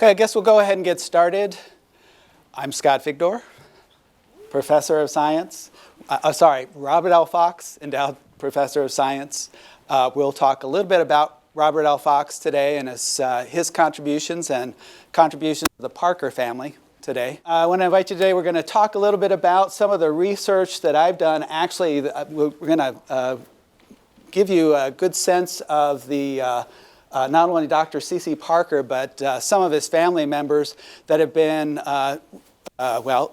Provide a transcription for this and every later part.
Okay, I guess we'll go ahead and get started. I'm Scott Figdore, Professor of Science. Robert L. Fox, Endowed Professor of Science. We'll talk a little bit about Robert L. Fox today and his contributions and contributions to the Parker family today. I want to invite you today, we're going to talk a little bit about some of the research that I've done. Actually, we're going to give you a good sense of the not only Dr. C.C. Parker, but some of his family members that have been, a lot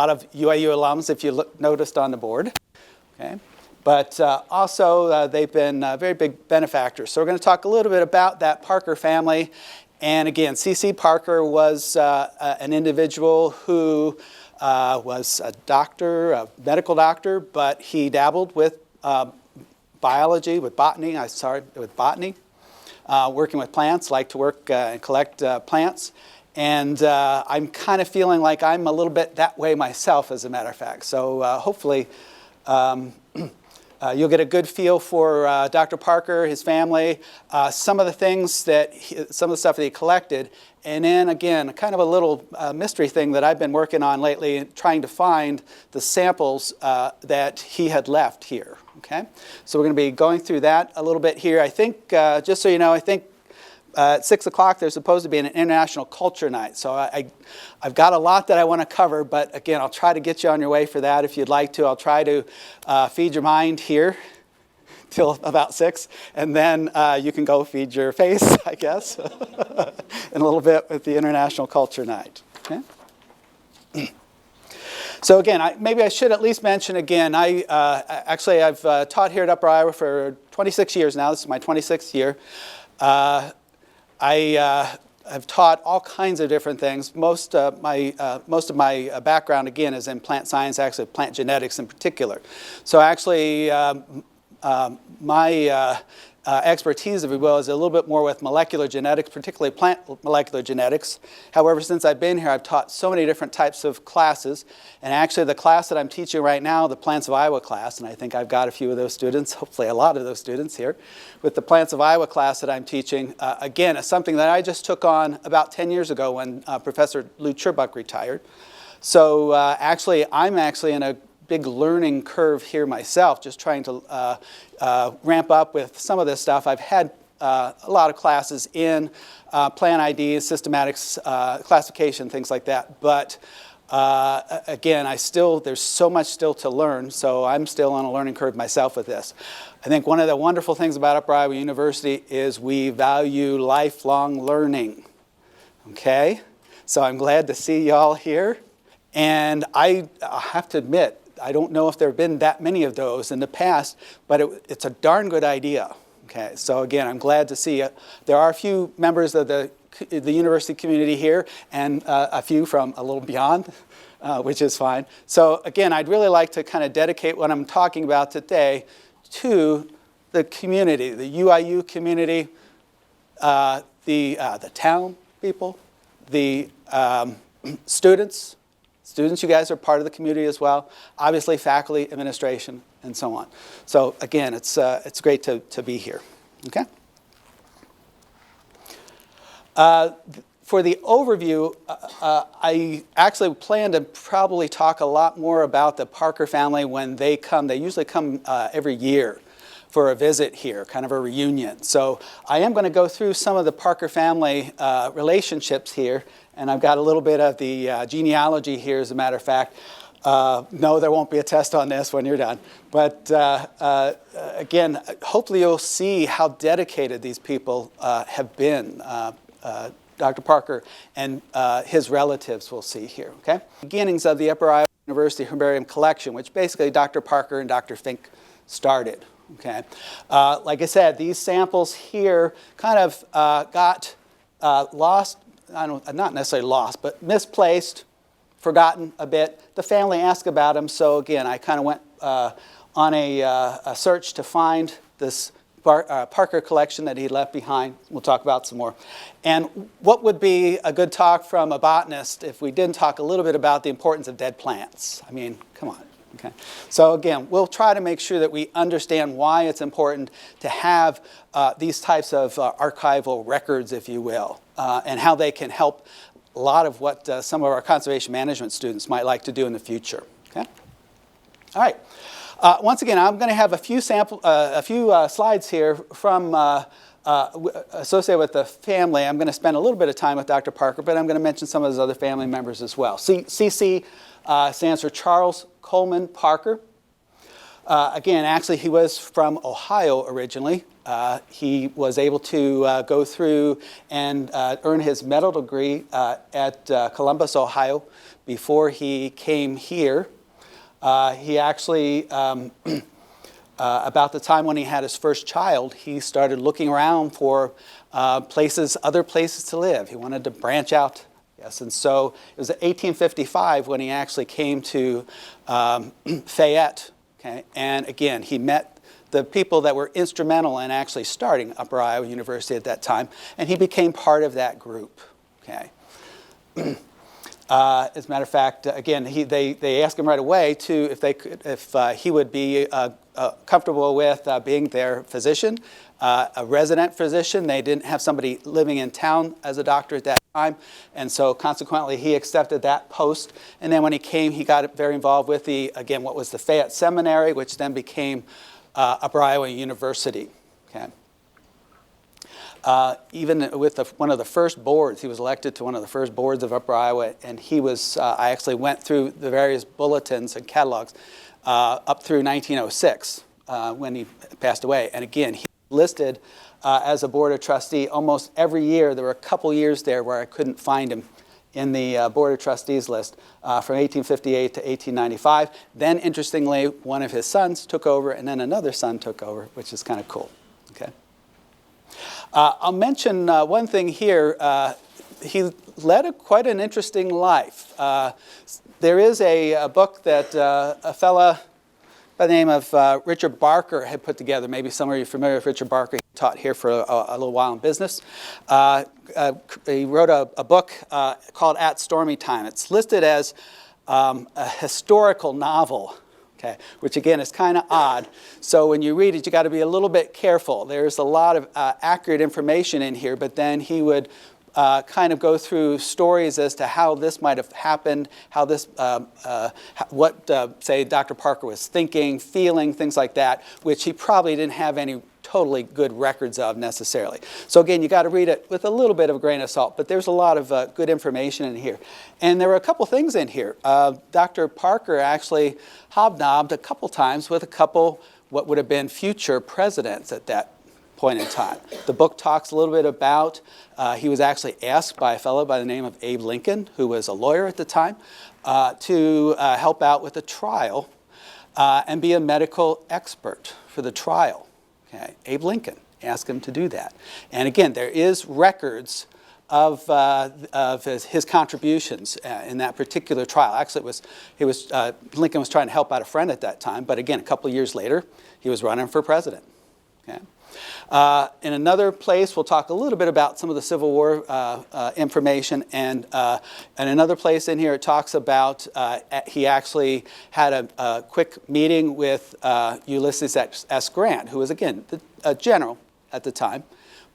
of UIU alums, if you noticed on the board. Okay. But also, they've been very big benefactors. So we're going to talk a little bit about that Parker family. And again, C.C. Parker was an individual who was a doctor, a medical doctor, but he dabbled with biology, with botany, working with plants, like to work and collect plants. And I'm kind of feeling like I'm a little bit that way myself, as a matter of fact. So hopefully you'll get a good feel for Dr. Parker, his family, some of the things some of the stuff that he collected. And then again, kind of a little mystery thing that I've been working on lately, trying to find the samples that he had left here. Okay, so we're going to be going through that a little bit here. I think, just so you know, I think at 6 o'clock there's supposed to be an international culture night. So I've got a lot that I want to cover, but again, I'll try to get you on your way for that if you'd like to. I'll try to feed your mind here till about 6, and then you can go feed your face, I guess, in a little bit with the international culture night. Okay. So again, maybe I should at least mention again, I've taught here at Upper Iowa for 26 years now. This is my 26th year. I have taught all kinds of different things. Most of my background, again, is in plant science, actually plant genetics in particular. So actually, my expertise, if you will, is a little bit more with molecular genetics, particularly plant molecular genetics. However, since I've been here, I've taught so many different types of classes. And actually, the class that I'm teaching right now, the Plants of Iowa class, and I think I've got a few of those students, hopefully a lot of those students here, with the Plants of Iowa class that I'm teaching, again, is something that I just took on about 10 years ago when Professor Lou Cherbuck retired. So I'm actually in a big learning curve here myself, just trying to ramp up with some of this stuff. I've had a lot of classes in plant IDs, systematics, classification, things like that. But again, there's so much still to learn, so I'm still on a learning curve myself with this. I think one of the wonderful things about Upper Iowa University is we value lifelong learning. Okay? So I'm glad to see y'all here. And I have to admit, I don't know if there have been that many of those in the past, but it's a darn good idea. Okay, so again, I'm glad to see it. There are a few members of the university community here, and a few from a little beyond, which is fine. So again, I'd really like to kind of dedicate what I'm talking about today to the community, the UIU community, the town people, the students. Students, you guys are part of the community as well. Obviously, faculty, administration, and so on. So again, it's great to be here. Okay. For the overview, I actually plan to probably talk a lot more about the Parker family when they come. They usually come every year for a visit here, kind of a reunion. So I am going to go through some of the Parker family relationships here. And I've got a little bit of the genealogy here, as a matter of fact. No, there won't be a test on this when you're done. But again, hopefully you'll see how dedicated these people have been. Dr. Parker and his relatives we'll see here, okay? Beginnings of the Upper Iowa University Herbarium Collection, which basically Dr. Parker and Dr. Fink started, okay? Like I said, these samples here kind of got lost, not necessarily lost, but misplaced, forgotten a bit. The family asked about them, so again, I kind of went on a search to find this Parker collection that he left behind. We'll talk about some more. And what would be a good talk from a botanist if we didn't talk a little bit about the importance of dead plants? I mean, come on. Okay. So again, we'll try to make sure that we understand why it's important to have these types of archival records, if you will, and how they can help a lot of what some of our conservation management students might like to do in the future. Okay. All right. Once again, I'm going to have a few slides here from associated with the family. I'm going to spend a little bit of time with Dr. Parker, but I'm going to mention some of his other family members as well. CC stands for Charles Coleman Parker. Again, actually, he was from Ohio originally. He was able to go through and earn his medical degree at Columbus, Ohio, before he came here. He actually, about the time when he had his first child, he started looking around for other places to live. He wanted to branch out. Yes, and so it was 1855 when he actually came to Fayette. Okay, and again, he met the people that were instrumental in actually starting Upper Iowa University at that time, and he became part of that group. Okay. As a matter of fact, again, they asked him right away if he would be comfortable with being their physician, a resident physician. They didn't have somebody living in town as a doctor at that time, and so consequently he accepted that post. And then when he came, he got very involved with what was the Fayette Seminary, which then became Upper Iowa University. Okay. Even with one of the first boards, he was elected to one of the first boards of Upper Iowa, and he was, I actually went through the various bulletins and catalogs up through 1906 when he passed away. And again, he listed as a board of trustee almost every year. There were a couple years there where I couldn't find him in the Board of Trustees list from 1858 to 1895. Then, interestingly, one of his sons took over, and then another son took over, which is kind of cool. Okay. I'll mention one thing here. He led quite an interesting life. There is a book that a fella by the name of Richard Barker had put together. Maybe some of you are familiar with Richard Barker. He taught here for a little while in business. He wrote a book called At Stormy Time. It's listed as a historical novel. Okay, which again is kind of odd. So when you read it, you got to be a little bit careful. There's a lot of accurate information in here, but then he would kind of go through stories as to how this might have happened, how this, say, Dr. Parker was thinking, feeling, things like that, which he probably didn't have any totally good records of necessarily. So again, you got to read it with a little bit of a grain of salt, but there's a lot of good information in here. And there were a couple things in here. Dr. Parker actually hobnobbed a couple times with a couple what would have been future presidents at that point in time. The book talks a little bit about, he was actually asked by a fellow by the name of Abe Lincoln, who was a lawyer at the time, to help out with a trial and be a medical expert for the trial. Okay. Abe Lincoln asked him to do that. And again, there is records of his contributions in that particular trial. Actually, Lincoln was trying to help out a friend at that time, but again, a couple of years later, he was running for president. Okay. In another place, we'll talk a little bit about some of the Civil War information, and in another place in here, it talks about he actually had a quick meeting with Ulysses S. Grant, who was, again, a general at the time,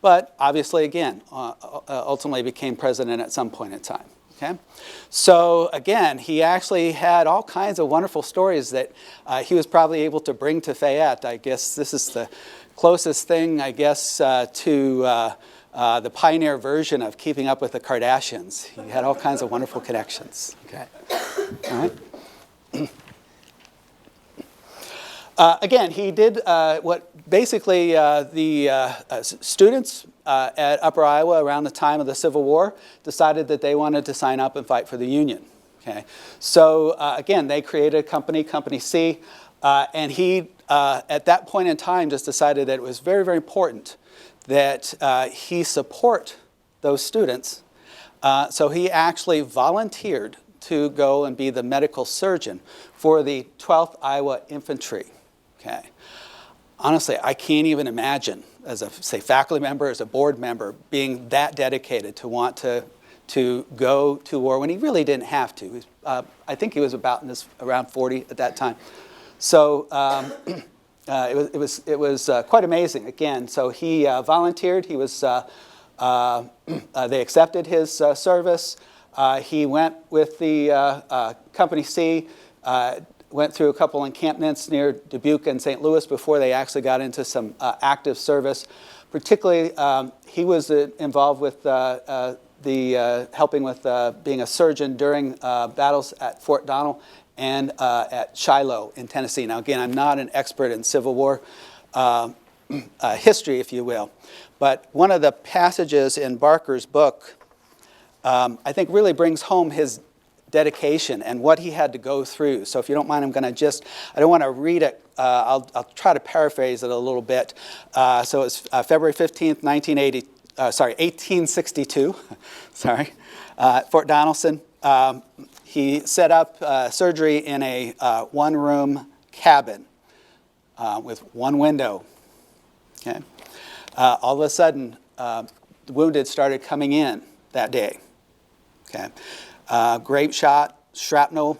but obviously, again, ultimately became president at some point in time. Okay? So again, he actually had all kinds of wonderful stories that he was probably able to bring to Fayette. I guess this is the closest thing, I guess, to the pioneer version of Keeping Up with the Kardashians. He had all kinds of wonderful connections. Okay. All right. Again, he did what basically the students at Upper Iowa around the time of the Civil War decided that they wanted to sign up and fight for the Union. Okay. So again, they created a company, Company C, and he, at that point in time, just decided that it was very, very important that he support those students. So he actually volunteered to go and be the medical surgeon for the 12th Iowa Infantry. Okay. Honestly, I can't even imagine, as a, say, faculty member, as a board member, being that dedicated to want to to go to war when he really didn't have to. I think he was around 40 at that time. So it was quite amazing. Again, so he volunteered. He was they accepted his service. He went with the Company C. Went through a couple encampments near Dubuque and St. Louis before they actually got into some active service. Particularly, he was involved with helping with being a surgeon during battles at Fort Donel and at Shiloh in Tennessee. Now, again, I'm not an expert in Civil War history, if you will, but one of the passages in Barker's book, I think, really brings home his dedication and what he had to go through. So if you don't mind, I don't want to read it. I'll try to paraphrase it a little bit. So it's February 15th, 1862, sorry, Fort Donelson. He set up surgery in a one-room cabin with one window. Okay. All of a sudden, the wounded started coming in that day. Okay. Grape shot, shrapnel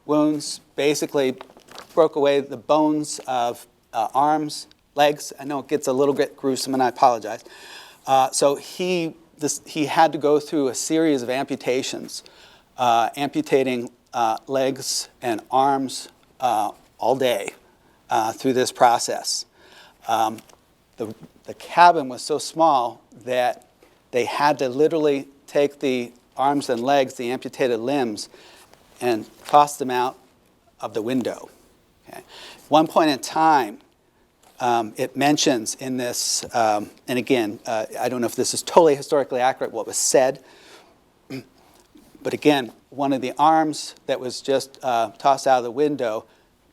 wounds, basically broke away the bones of arms, legs. I know it gets a little bit gruesome, and I apologize. So he had to go through a series of amputations, amputating legs and arms all day through this process. The cabin was so small that they had to literally take the arms and legs, the amputated limbs, and toss them out of the window. Okay. At one point in time, it mentions in this, and again, I don't know if this is totally historically accurate, what was said, but again, one of the arms that was just tossed out of the window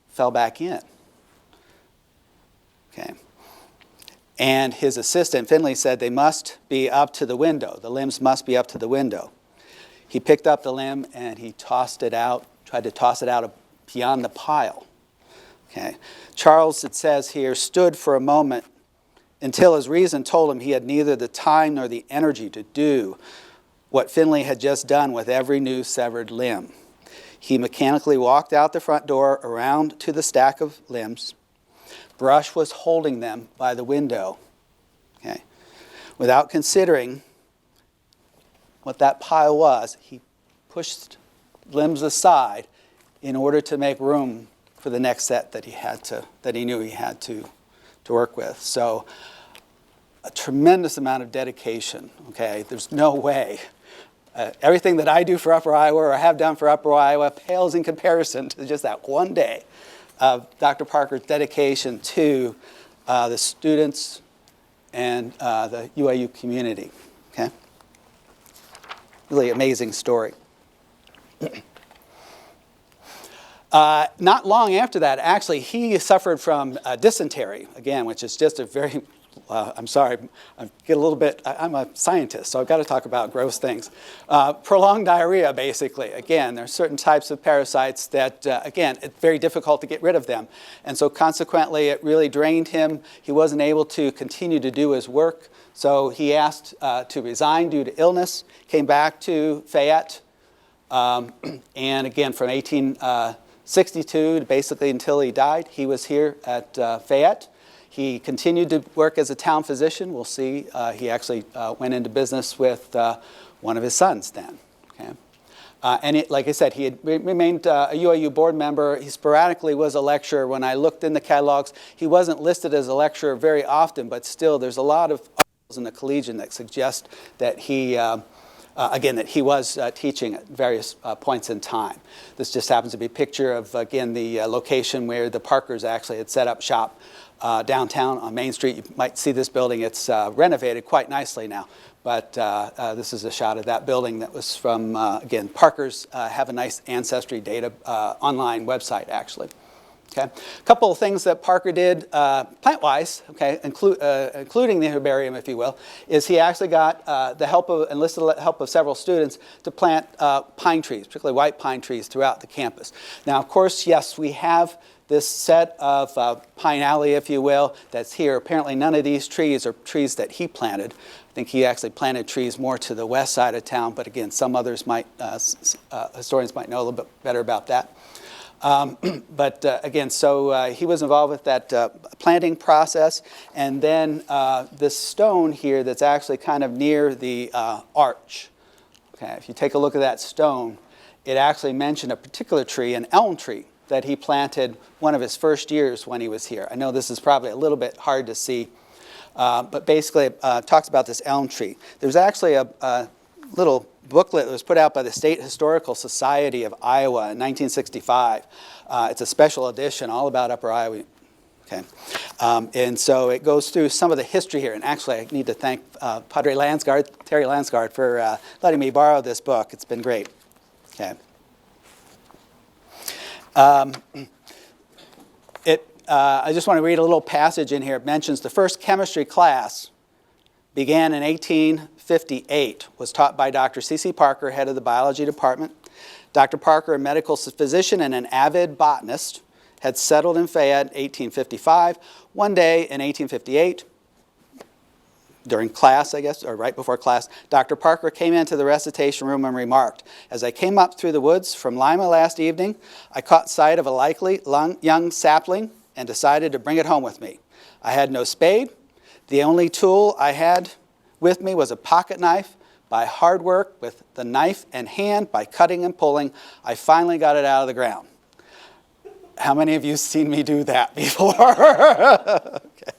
fell back in. Okay. And his assistant, Finley, said they must be up to the window. The limbs must be up to the window. He picked up the limb and he tossed it out, tried to toss it out beyond the pile. Okay. Charles, it says here, stood for a moment until his reason told him he had neither the time nor the energy to do what Finley had just done with every new severed limb. He mechanically walked out the front door around to the stack of limbs. Brush was holding them by the window. Okay. Without considering what that pile was, he pushed limbs aside in order to make room for the next set that he knew he had to work with. So a tremendous amount of dedication. Okay, there's no way. Everything that I do for Upper Iowa or have done for Upper Iowa pales in comparison to just that one day of Dr. Parker's dedication to the students and the UIU community. Okay. Really amazing story. Not long after that, actually, he suffered from dysentery, again, which is just a very, I'm sorry, I get a little bit, I'm a scientist, so I've got to talk about gross things. Prolonged diarrhea, basically. Again, there are certain types of parasites that, again, it's very difficult to get rid of them. And so consequently, it really drained him. He wasn't able to continue to do his work. So he asked to resign due to illness, came back to Fayette, and again, from 1862 to basically until he died, he was here at Fayette. He continued to work as a town physician. We'll see. He actually went into business with one of his sons then. Okay? And like I said, he had remained a UIU board member. He sporadically was a lecturer. When I looked in the catalogs, he wasn't listed as a lecturer very often, but still there's a lot of articles in the Collegian that suggest that he, again, that he was teaching at various points in time. This just happens to be a picture of, again, the location where the Parkers actually had set up shop downtown on Main Street. You might see this building. It's renovated quite nicely now. But this is a shot of that building that was from, again, Parkers have a nice ancestry data online website, actually. Okay. A couple of things that Parker did plant-wise, okay, including the herbarium, if you will, is he actually got enlisted help of several students to plant pine trees, particularly white pine trees, throughout the campus. Now, of course, yes, we have this set of pine alley, if you will, that's here. Apparently, none of these trees are trees that he planted. I think he actually planted trees more to the west side of town, but again, some others might, historians might know a little bit better about that. Again, so he was involved with that planting process, and then this stone here that's actually kind of near the arch. Okay, if you take a look at that stone, it actually mentioned a particular tree, an elm tree, that he planted one of his first years when he was here. I know this is probably a little bit hard to see, but basically it talks about this elm tree. There's actually a little booklet that was put out by the State Historical Society of Iowa in 1965. It's a special edition all about Upper Iowa. Okay. And so it goes through some of the history here. And actually, I need to thank Padre Lansgard, Terry Lansgard, for letting me borrow this book. It's been great. Okay. I just want to read a little passage in here. It mentions the first chemistry class began in 1858, was taught by Dr. C.C. Parker, head of the biology department. Dr. Parker, a medical physician and an avid botanist, had settled in Fayette in 1855. One day in 1858, during class, I guess, or right before class, Dr. Parker came into the recitation room and remarked, "As I came up through the woods from Lima last evening, I caught sight of a likely young sapling and decided to bring it home with me. I had no spade. The only tool I had with me was a pocket knife. By hard work with the knife and hand, by cutting and pulling, I finally got it out of the ground." How many of you have seen me do that before? Okay.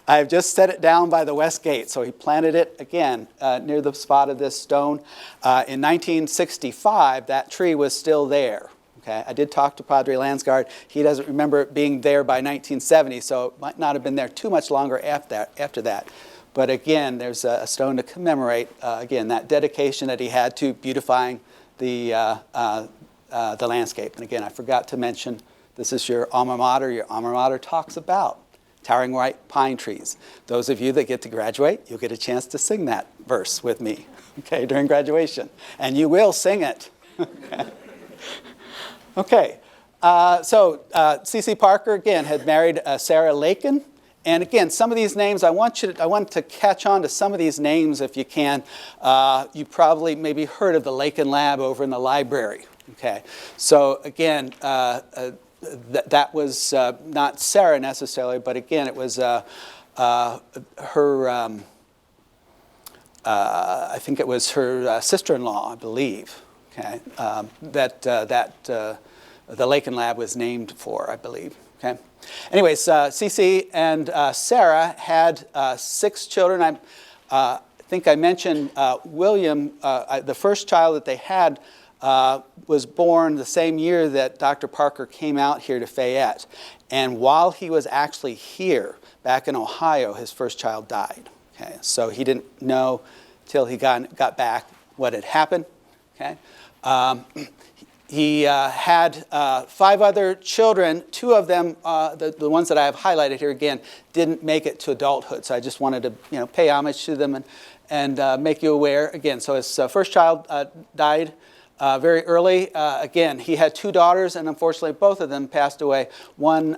I've just set it down by the west gate. So he planted it again near the spot of this stone. In 1965, that tree was still there. Okay. I did talk to Padre Lansgard. He doesn't remember it being there by 1970, so it might not have been there too much longer after that. But again, there's a stone to commemorate, again, that dedication that he had to beautifying the landscape. And again, I forgot to mention, this is your alma mater. Your alma mater talks about towering white pine trees. Those of you that get to graduate, you'll get a chance to sing that verse with me, okay, during graduation. And you will sing it. Okay. So C.C. Parker, again, had married Sarah Lakin. And again, some of these names, I want to catch on to some of these names if you can. You probably maybe heard of the Lakin Lab over in the library. Okay. So again, that was not Sarah necessarily, but again, it was her, I think it was her sister-in-law, I believe, okay, that the Lakin Lab was named for, I believe. Okay. Anyways, Cece and Sarah had 6 children. I think I mentioned William, the first child that they had was born the same year that Dr. Parker came out here to Fayette. And while he was actually here, back in Ohio, his first child died. Okay. So he didn't know till he got back what had happened. Okay. He had 5 other children. 2 of them, the ones that I have highlighted here again, didn't make it to adulthood. So I just wanted to pay homage to them and make you aware again. So his first child died very early. Again, he had 2 daughters, and unfortunately both of them passed away. One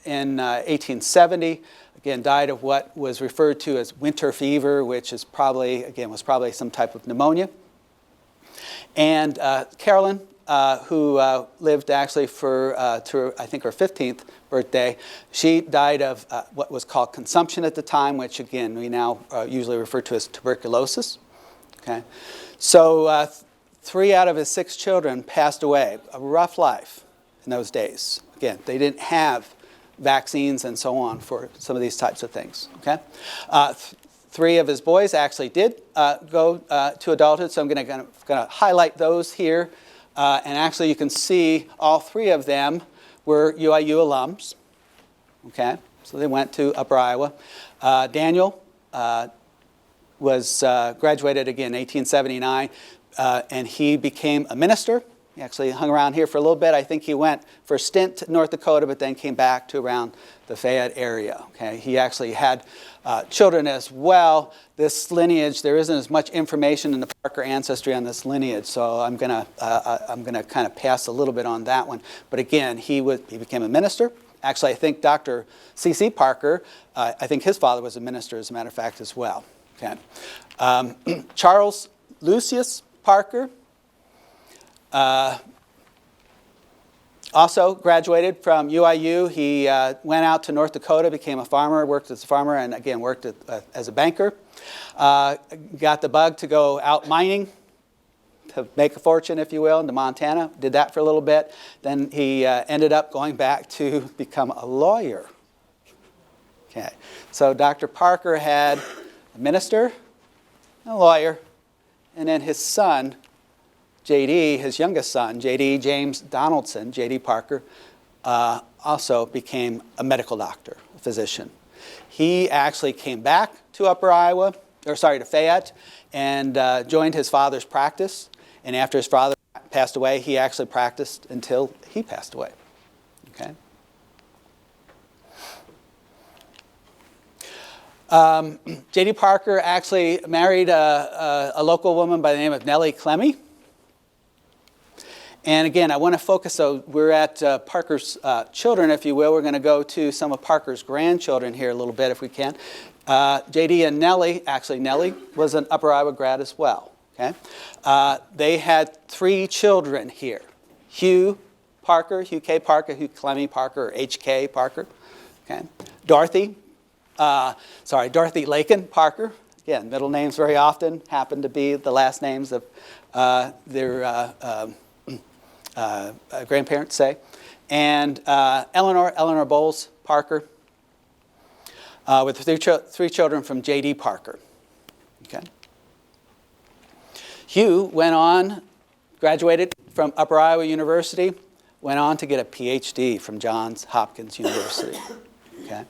in 1870, again, died of what was referred to as winter fever, which is was probably some type of pneumonia. And Carolyn, who lived actually to I think her 15th birthday, she died of what was called consumption at the time, which again we now usually refer to as tuberculosis. Okay, so 3 out of his 6 children passed away. A rough life in those days. Again, they didn't have vaccines and so on for some of these types of things. Okay, 3 of his boys actually did go to adulthood, so I'm going to highlight those here. And actually, you can see all 3 of them were UIU alums. Okay, so they went to Upper Iowa. Daniel was graduated again in 1879, and he became a minister. He actually hung around here for a little bit. I think he went for a stint to North Dakota, but then came back to around the Fayette area. Okay, he actually had children as well. This lineage, there isn't as much information in the Parker ancestry on this lineage, so I'm gonna kind of pass a little bit on that one. But again, he became a minister. Actually, I think Dr. C.C. Parker, I think his father was a minister, as a matter of fact, as well. Okay. Charles Lucius Parker also graduated from UIU. He went out to North Dakota, became a farmer, worked as a farmer, and again worked as a banker. Got the bug to go out mining, to make a fortune, if you will, into Montana. Did that for a little bit. Then he ended up going back to become a lawyer. Okay, so Dr. Parker had a minister, a lawyer, and then his son, J.D., his youngest son, J.D. James Donaldson, J.D. Parker, also became a medical doctor, a physician. He actually came back to to Fayette, and joined his father's practice. And after his father passed away, he actually practiced until he passed away. Okay. J.D. Parker actually married a local woman by the name of Nellie Clemmy. And again, I want to focus, so we're at Parker's children, if you will. We're going to go to some of Parker's grandchildren here a little bit, if we can. J.D. and Nellie, actually Nellie was an Upper Iowa grad as well. Okay? They had 3 children here. Hugh Parker, Hugh K. Parker, Hugh Clemmy Parker, or H.K. Parker. Okay? Dorothy Lakin Parker. Again, middle names very often happen to be the last names of their grandparents, say. And Eleanor Bowles Parker, with 3 children from J.D. Parker. Okay. Hugh went on, graduated from Upper Iowa University, went on to get a PhD from Johns Hopkins University. Okay.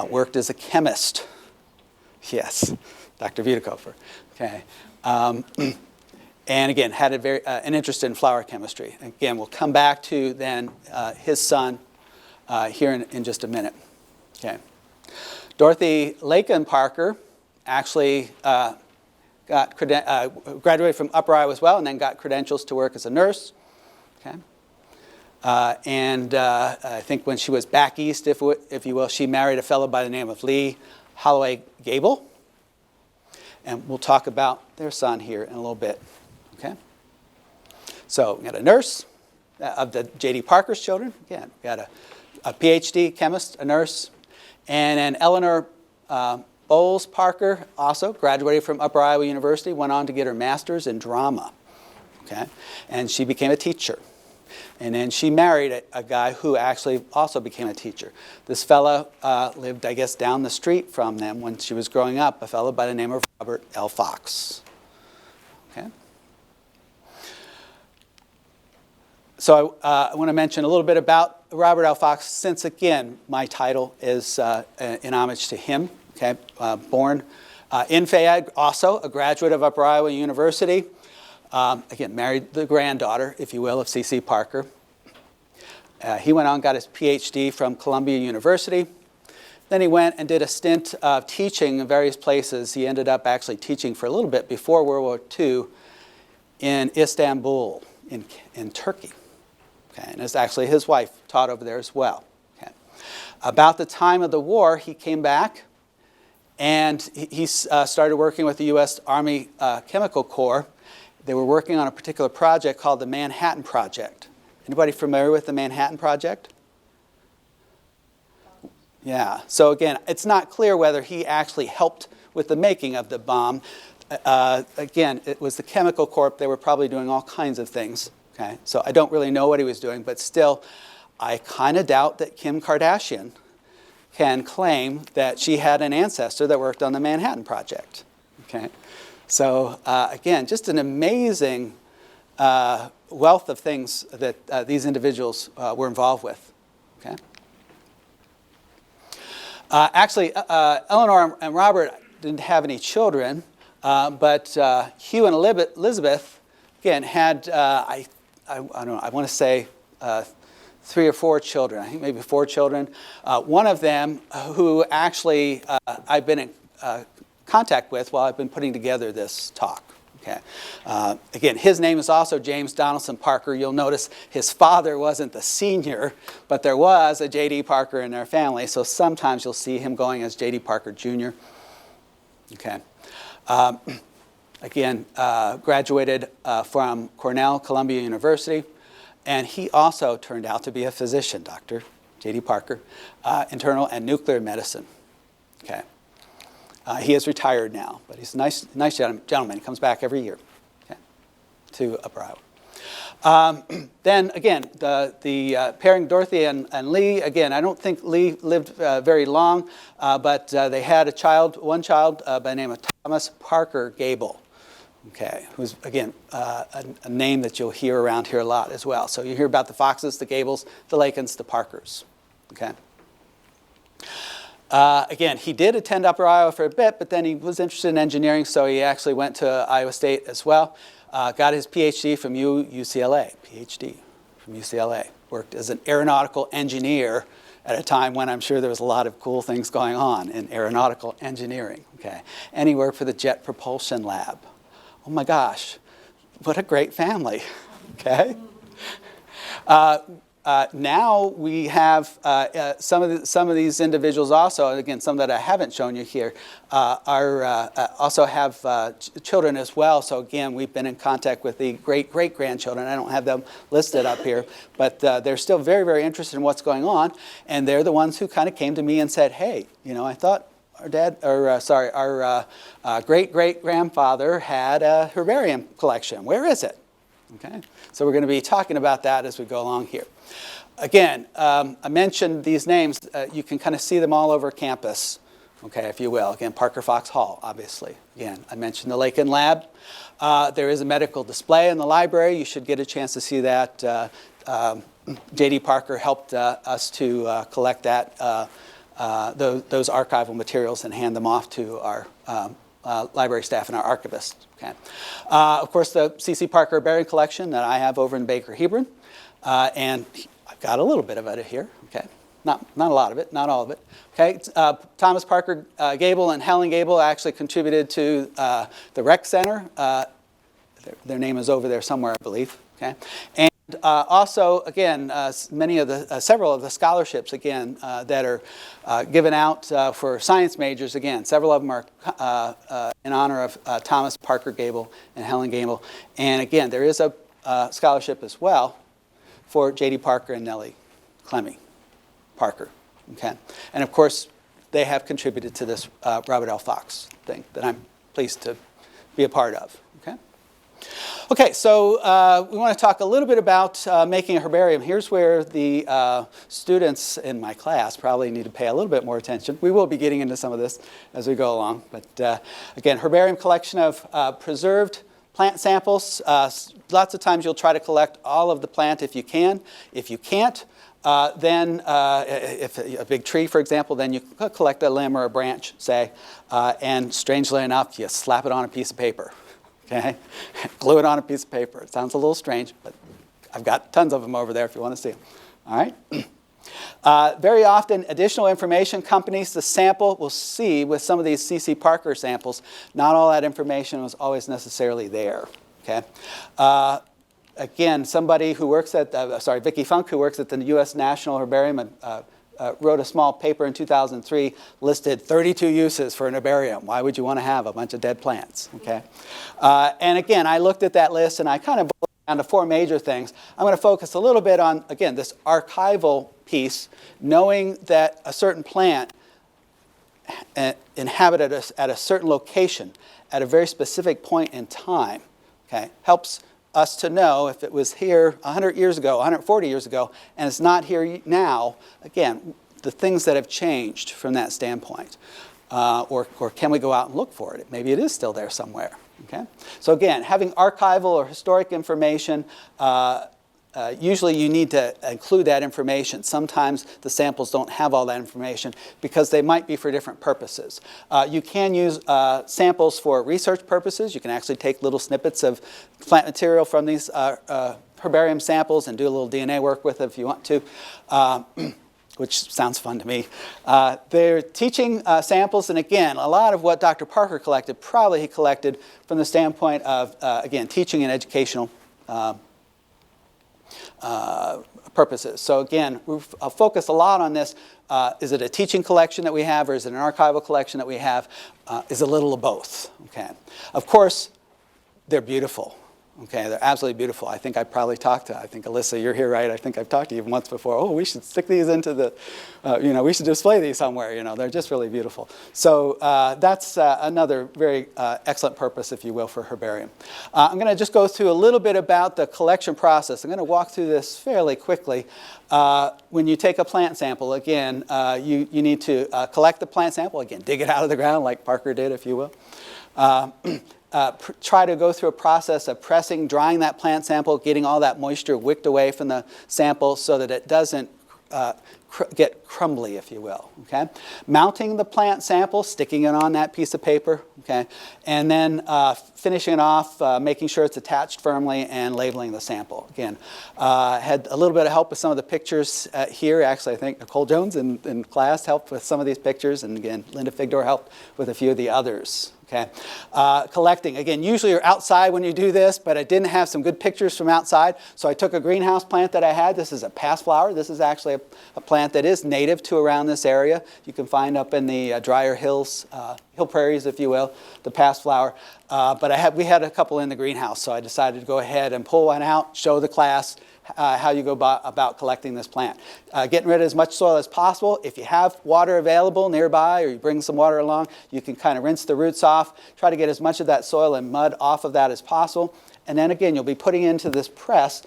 Worked as a chemist. Yes, Dr. Vitakofer. Okay. And again, had an interest in flower chemistry. Again, we'll come back to then his son here in just a minute. Okay. Dorothy Lakin Parker actually graduated from Upper Iowa as well, and then got credentials to work as a nurse. Okay. And I think when she was back east, if you will, she married a fellow by the name of Lee Holloway Gable. And we'll talk about their son here in a little bit. Okay. So we got a nurse of the J.D. Parker's children. Again, we got a PhD chemist, a nurse, and then Eleanor Bowles Parker also graduated from Upper Iowa University, went on to get her master's in drama. Okay, and she became a teacher. And then she married a guy who actually also became a teacher. This fellow lived, I guess, down the street from them when she was growing up, a fellow by the name of Robert L. Fox. Okay. So I want to mention a little bit about Robert L. Fox, since, again, my title is in homage to him. Okay. Born in Fayette, also a graduate of Upper Iowa University. Again, married the granddaughter, if you will, of C.C. Parker. He went on and got his PhD from Columbia University. Then he went and did a stint of teaching in various places. He ended up actually teaching for a little bit before World War II in Istanbul, in Turkey. Okay, and it's actually his wife taught over there as well. Okay. About the time of the war, he came back, and he started working with the U.S. Army Chemical Corps. They were working on a particular project called the Manhattan Project. Anybody familiar with the Manhattan Project? Yeah. So again, it's not clear whether he actually helped with the making of the bomb. Again, it was the Chemical Corp. They were probably doing all kinds of things. Okay. So I don't really know what he was doing, but still, I kind of doubt that Kim Kardashian can claim that she had an ancestor that worked on the Manhattan Project. Okay. So again, just an amazing wealth of things that these individuals were involved with. Okay. Actually, Eleanor and Robert didn't have any children, but Hugh and Elizabeth, again, had I don't know, I want to say 3 or 4 children. I think maybe 4 children. One of them, who actually I've been in contact with while I've been putting together this talk. Okay. Again, his name is also James Donaldson Parker. You'll notice his father wasn't the senior, but there was a J.D. Parker in their family, so sometimes you'll see him going as J.D. Parker Jr. Okay. Again, graduated from Cornell, Columbia University, and he also turned out to be a physician, Dr. J.D. Parker, internal and nuclear medicine. Okay. He is retired now, but he's a nice gentleman. He comes back every year, okay, to Upper Iowa. Then again, the pairing Dorothy and Lee, again, I don't think Lee lived very long, but they had one child by the name of Thomas Parker Gable, okay, who's, again, a name that you'll hear around here a lot as well. So you hear about the Foxes, the Gables, the Lakins, the Parkers, okay. Again, he did attend Upper Iowa for a bit, but then he was interested in engineering, so he actually went to Iowa State as well. Got his PhD from UCLA, Worked as an aeronautical engineer at a time when I'm sure there was a lot of cool things going on in aeronautical engineering, okay. And he worked for the Jet Propulsion Lab. Oh my gosh, what a great family, okay. Now we have some of these individuals also, and again, some that I haven't shown you here, also have children as well. So again, we've been in contact with the great-great-grandchildren. I don't have them listed up here, but they're still very, very interested in what's going on, and they're the ones who kind of came to me and said, hey, you know, I thought our great-great-grandfather had a herbarium collection. Where is it? Okay, so we're going to be talking about that as we go along here. Again, I mentioned these names. You can kind of see them all over campus, okay, if you will. Again, Parker Fox Hall, obviously. Again, I mentioned the Lakin Lab. There is a medical display in the library. You should get a chance to see that. J.D. Parker helped us to collect that, those archival materials and hand them off to our library staff and our archivists. Okay. Of course, the C.C. Parker Herbarium Collection that I have over in Baker Hebron, and I've got a little bit of it here. Okay, not a lot of it, not all of it. Okay, Thomas Parker Gable and Helen Gable actually contributed to the Rec Center. Their name is over there somewhere, I believe. Okay, and also, again, several of the scholarships, again, that are given out for science majors, again, several of them are in honor of Thomas Parker Gable and Helen Gable. And again, there is a scholarship as well for J.D. Parker and Nellie Clemmy Parker. Okay, and of course, they have contributed to this Robert L. Fox thing that I'm pleased to be a part of. Okay. Okay, so we want to talk a little bit about making a herbarium. Here's where the students in my class probably need to pay a little bit more attention. We will be getting into some of this as we go along. But again, herbarium collection of preserved plant samples. Lots of times you'll try to collect all of the plant if you can. If you can't, then if a big tree, for example, then you collect a limb or a branch, say, and strangely enough, you slap it on a piece of paper. Okay, glue it on a piece of paper. It sounds a little strange, but I've got tons of them over there if you want to see them. All right. Very often, additional information companies, the sample, will see with some of these C.C. Parker samples, not all that information was always necessarily there. Okay. Again, somebody who works at, Vicki Funk, who works at the U.S. National Herbarium, wrote a small paper in 2003, listed 32 uses for an herbarium. Why would you want to have a bunch of dead plants? Okay. And again, I looked at that list and I kind of boiled it down to four major things. I'm going to focus a little bit on, again, this archival piece, knowing that a certain plant inhabited at a certain location at a very specific point in time, okay, helps us to know if it was here 100 years ago, 140 years ago, and it's not here now, again, the things that have changed from that standpoint. Or can we go out and look for it? Maybe it is still there somewhere. Okay? So again, having archival or historic information, usually you need to include that information. Sometimes the samples don't have all that information because they might be for different purposes. You can use samples for research purposes. You can actually take little snippets of plant material from these herbarium samples and do a little DNA work with it if you want to, which sounds fun to me. They're teaching samples, and again, a lot of what Dr. Parker collected, probably he collected from the standpoint of, again, teaching and educational purposes. So again, we've focused a lot on this. Is it a teaching collection that we have, or is it an archival collection that we have? Is a little of both. Okay. Of course, they're beautiful. Okay, they're absolutely beautiful. I think I probably talked to, I think Alyssa, you're here, right? I think I've talked to you once before. Oh, we should stick these into the, we should display these somewhere. They're just really beautiful. So that's another very excellent purpose, if you will, for herbarium. I'm going to just go through a little bit about the collection process. I'm going to walk through this fairly quickly. When you take a plant sample, again, you need to collect the plant sample. Again, dig it out of the ground like Parker did, if you will. Try to go through a process of pressing, drying that plant sample, getting all that moisture wicked away from the sample so that it doesn't get crumbly, if you will. Okay? Mounting the plant sample, sticking it on that piece of paper, okay? And then finishing it off, making sure it's attached firmly, and labeling the sample. Again, had a little bit of help with some of the pictures here. Actually, I think Nicole Jones in class helped with some of these pictures, and again, Linda Figdore helped with a few of the others. Okay. Collecting. Again, usually you're outside when you do this, but I didn't have some good pictures from outside, so I took a greenhouse plant that I had. This is a passflower. This is actually a plant that is native to around this area. You can find up in the drier hills, hill prairies, if you will, the passflower. But we had a couple in the greenhouse, so I decided to go ahead and pull one out, show the class how you go about collecting this plant. Getting rid of as much soil as possible. If you have water available nearby, or you bring some water along, you can kind of rinse the roots off. Try to get as much of that soil and mud off of that as possible. And then again, you'll be putting into this press.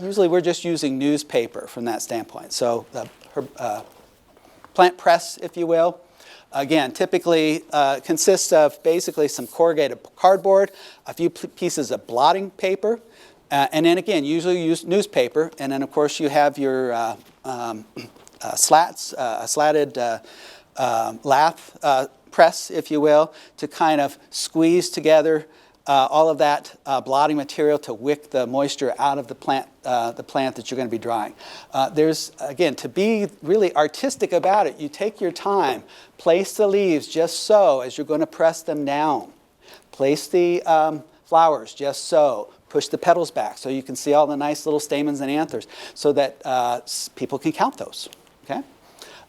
Usually we're just using newspaper from that standpoint. So the plant press, if you will, again, typically consists of basically some corrugated cardboard, a few pieces of blotting paper, and then again, usually use newspaper, and then of course you have your slatted lath press, if you will, to kind of squeeze together all of that blotting material to wick the moisture out of the plant that you're going to be drying. There's, again, to be really artistic about it, you take your time, place the leaves just so as you're going to press them down. Place the flowers just so. Push the petals back so you can see all the nice little stamens and anthers so that people can count those. Okay?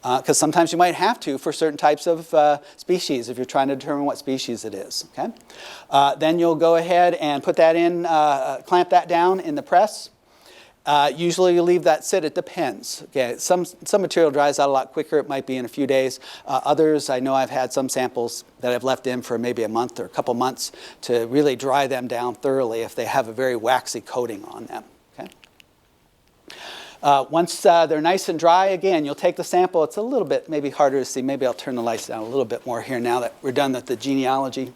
Because sometimes you might have to for certain types of species if you're trying to determine what species it is. Okay? Then you'll go ahead and put that in, clamp that down in the press. Usually you leave that sit. It depends. Okay? Some material dries out a lot quicker. It might be in a few days. Others, I know I've had some samples that I've left in for maybe a month or a couple months to really dry them down thoroughly if they have a very waxy coating on them. Okay? Once they're nice and dry, again, you'll take the sample. It's a little bit maybe harder to see. Maybe I'll turn the lights down a little bit more here now that we're done with the genealogy.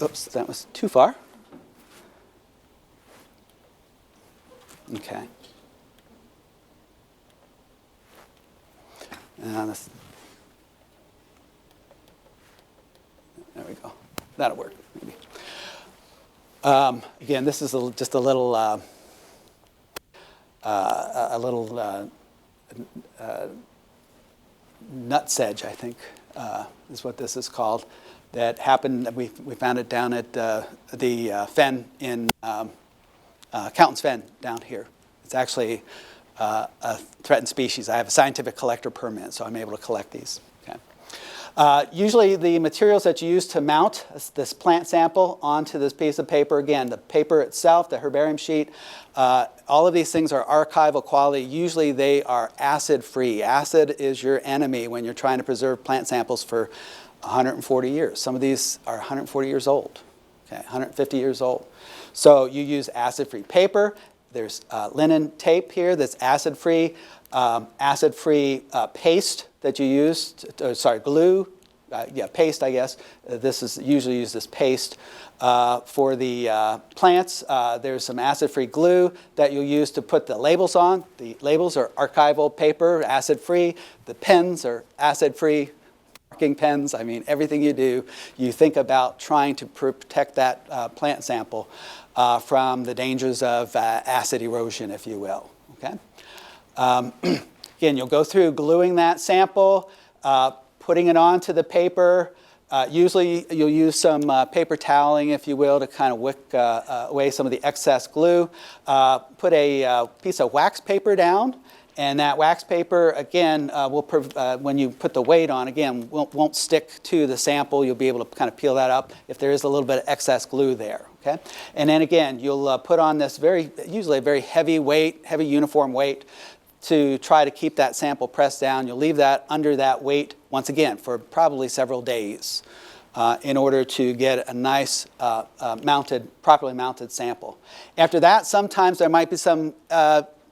Oops, that was too far. Okay. There we go. That'll work, maybe. Again, this is just a little nut sedge, I think, is what this is called. That happened. We found it down at the fen in Countons Fen down here. It's actually a threatened species. I have a scientific collector permit, so I'm able to collect these. Okay. Usually the materials that you use to mount this plant sample onto this piece of paper, again, the paper itself, the herbarium sheet, all of these things are archival quality. Usually they are acid-free. Acid is your enemy when you're trying to preserve plant samples for 140 years. Some of these are 140 years old, okay, 150 years old. So you use acid-free paper. There's linen tape here that's acid-free. Acid-free paste that you use, glue. Paste, I guess. This is usually used as paste. For the plants, there's some acid-free glue that you'll use to put the labels on. The labels are archival paper, acid-free. The pens are acid-free. Marking pens, I mean, everything you do, you think about trying to protect that plant sample from the dangers of acid erosion, if you will. Okay. Again, you'll go through gluing that sample, putting it onto the paper, Usually you'll use some paper toweling, if you will, to kind of wick away some of the excess glue. Put a piece of wax paper down, and that wax paper, again, when you put the weight on, again, won't stick to the sample. You'll be able to kind of peel that up if there is a little bit of excess glue there. Okay? And then again, you'll put on this usually a very heavy weight, heavy uniform weight, to try to keep that sample pressed down. You'll leave that under that weight, once again, for probably several days in order to get a nice properly mounted sample. After that, sometimes there might be some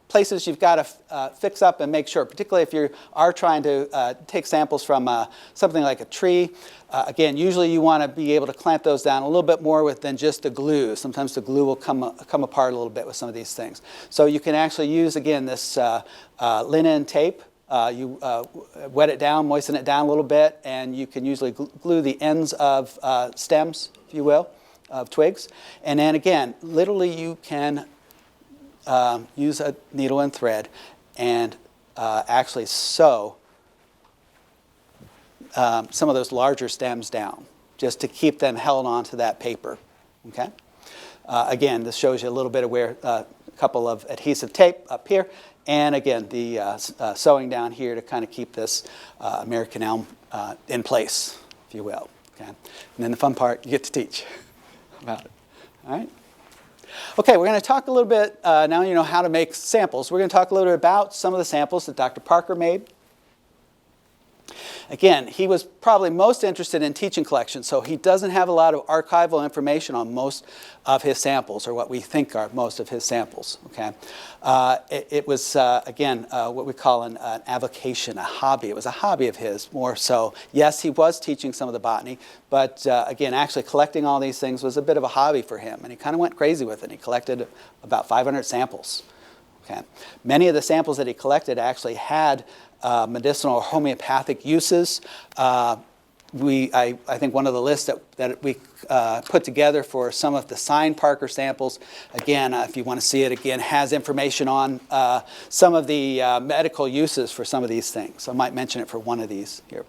places you've got to fix up and make sure, particularly if you are trying to take samples from something like a tree. Again, usually you want to be able to clamp those down a little bit more than just the glue. Sometimes the glue will come apart a little bit with some of these things. So you can actually use, again, this linen tape. You wet it down, moisten it down a little bit, and you can usually glue the ends of stems, if you will, of twigs. And then again, literally you can use a needle and thread and actually sew some of those larger stems down, just to keep them held onto that paper. Okay. Again, this shows you a little bit of where a couple of adhesive tape up here, and again the sewing down here to kind of keep this American elm in place, if you will. Okay. And then the fun part, you get to teach about it. All right. Okay, we're going to talk a little bit, now you know how to make samples. We're going to talk a little bit about some of the samples that Dr. Parker made. Again, he was probably most interested in teaching collections, so he doesn't have a lot of archival information on most of his samples, or what we think are most of his samples. Okay, it was, again, what we call an avocation, a hobby. It was a hobby of his, more so. Yes, he was teaching some of the botany, but again, actually collecting all these things was a bit of a hobby for him, and he kind of went crazy with it. He collected about 500 samples. Okay, many of the samples that he collected actually had medicinal or homeopathic uses. I think one of the lists that we put together for some of the signed Parker samples, again, if you want to see it again, has information on some of the medical uses for some of these things. So I might mention it for one of these here.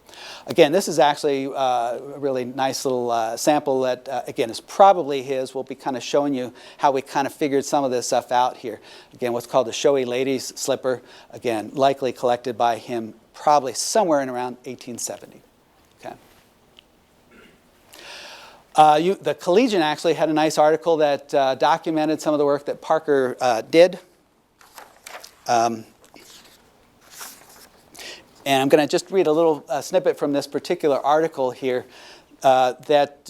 Again, this is actually a really nice little sample that, again, is probably his. We'll be kind of showing you how we kind of figured some of this stuff out here. Again, what's called the showy lady's slipper, again, likely collected by him probably somewhere in around 1870. Okay. The Collegian actually had a nice article that documented some of the work that Parker did. And I'm going to just read a little snippet from this particular article here that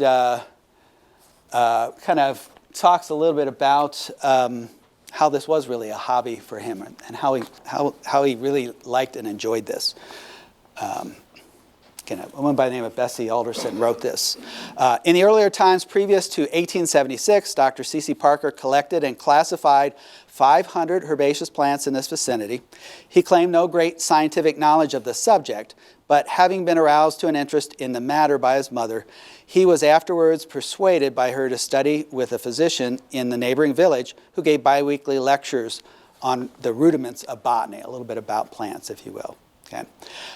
kind of talks a little bit about how this was really a hobby for him, and how he really liked and enjoyed this. A woman by the name of Bessie Alderson wrote this. In the earlier times previous to 1876, Dr. C.C. Parker collected and classified 500 herbaceous plants in this vicinity. He claimed no great scientific knowledge of the subject, but having been aroused to an interest in the matter by his mother, he was afterwards persuaded by her to study with a physician in the neighboring village who gave biweekly lectures on the rudiments of botany, a little bit about plants, if you will. Okay.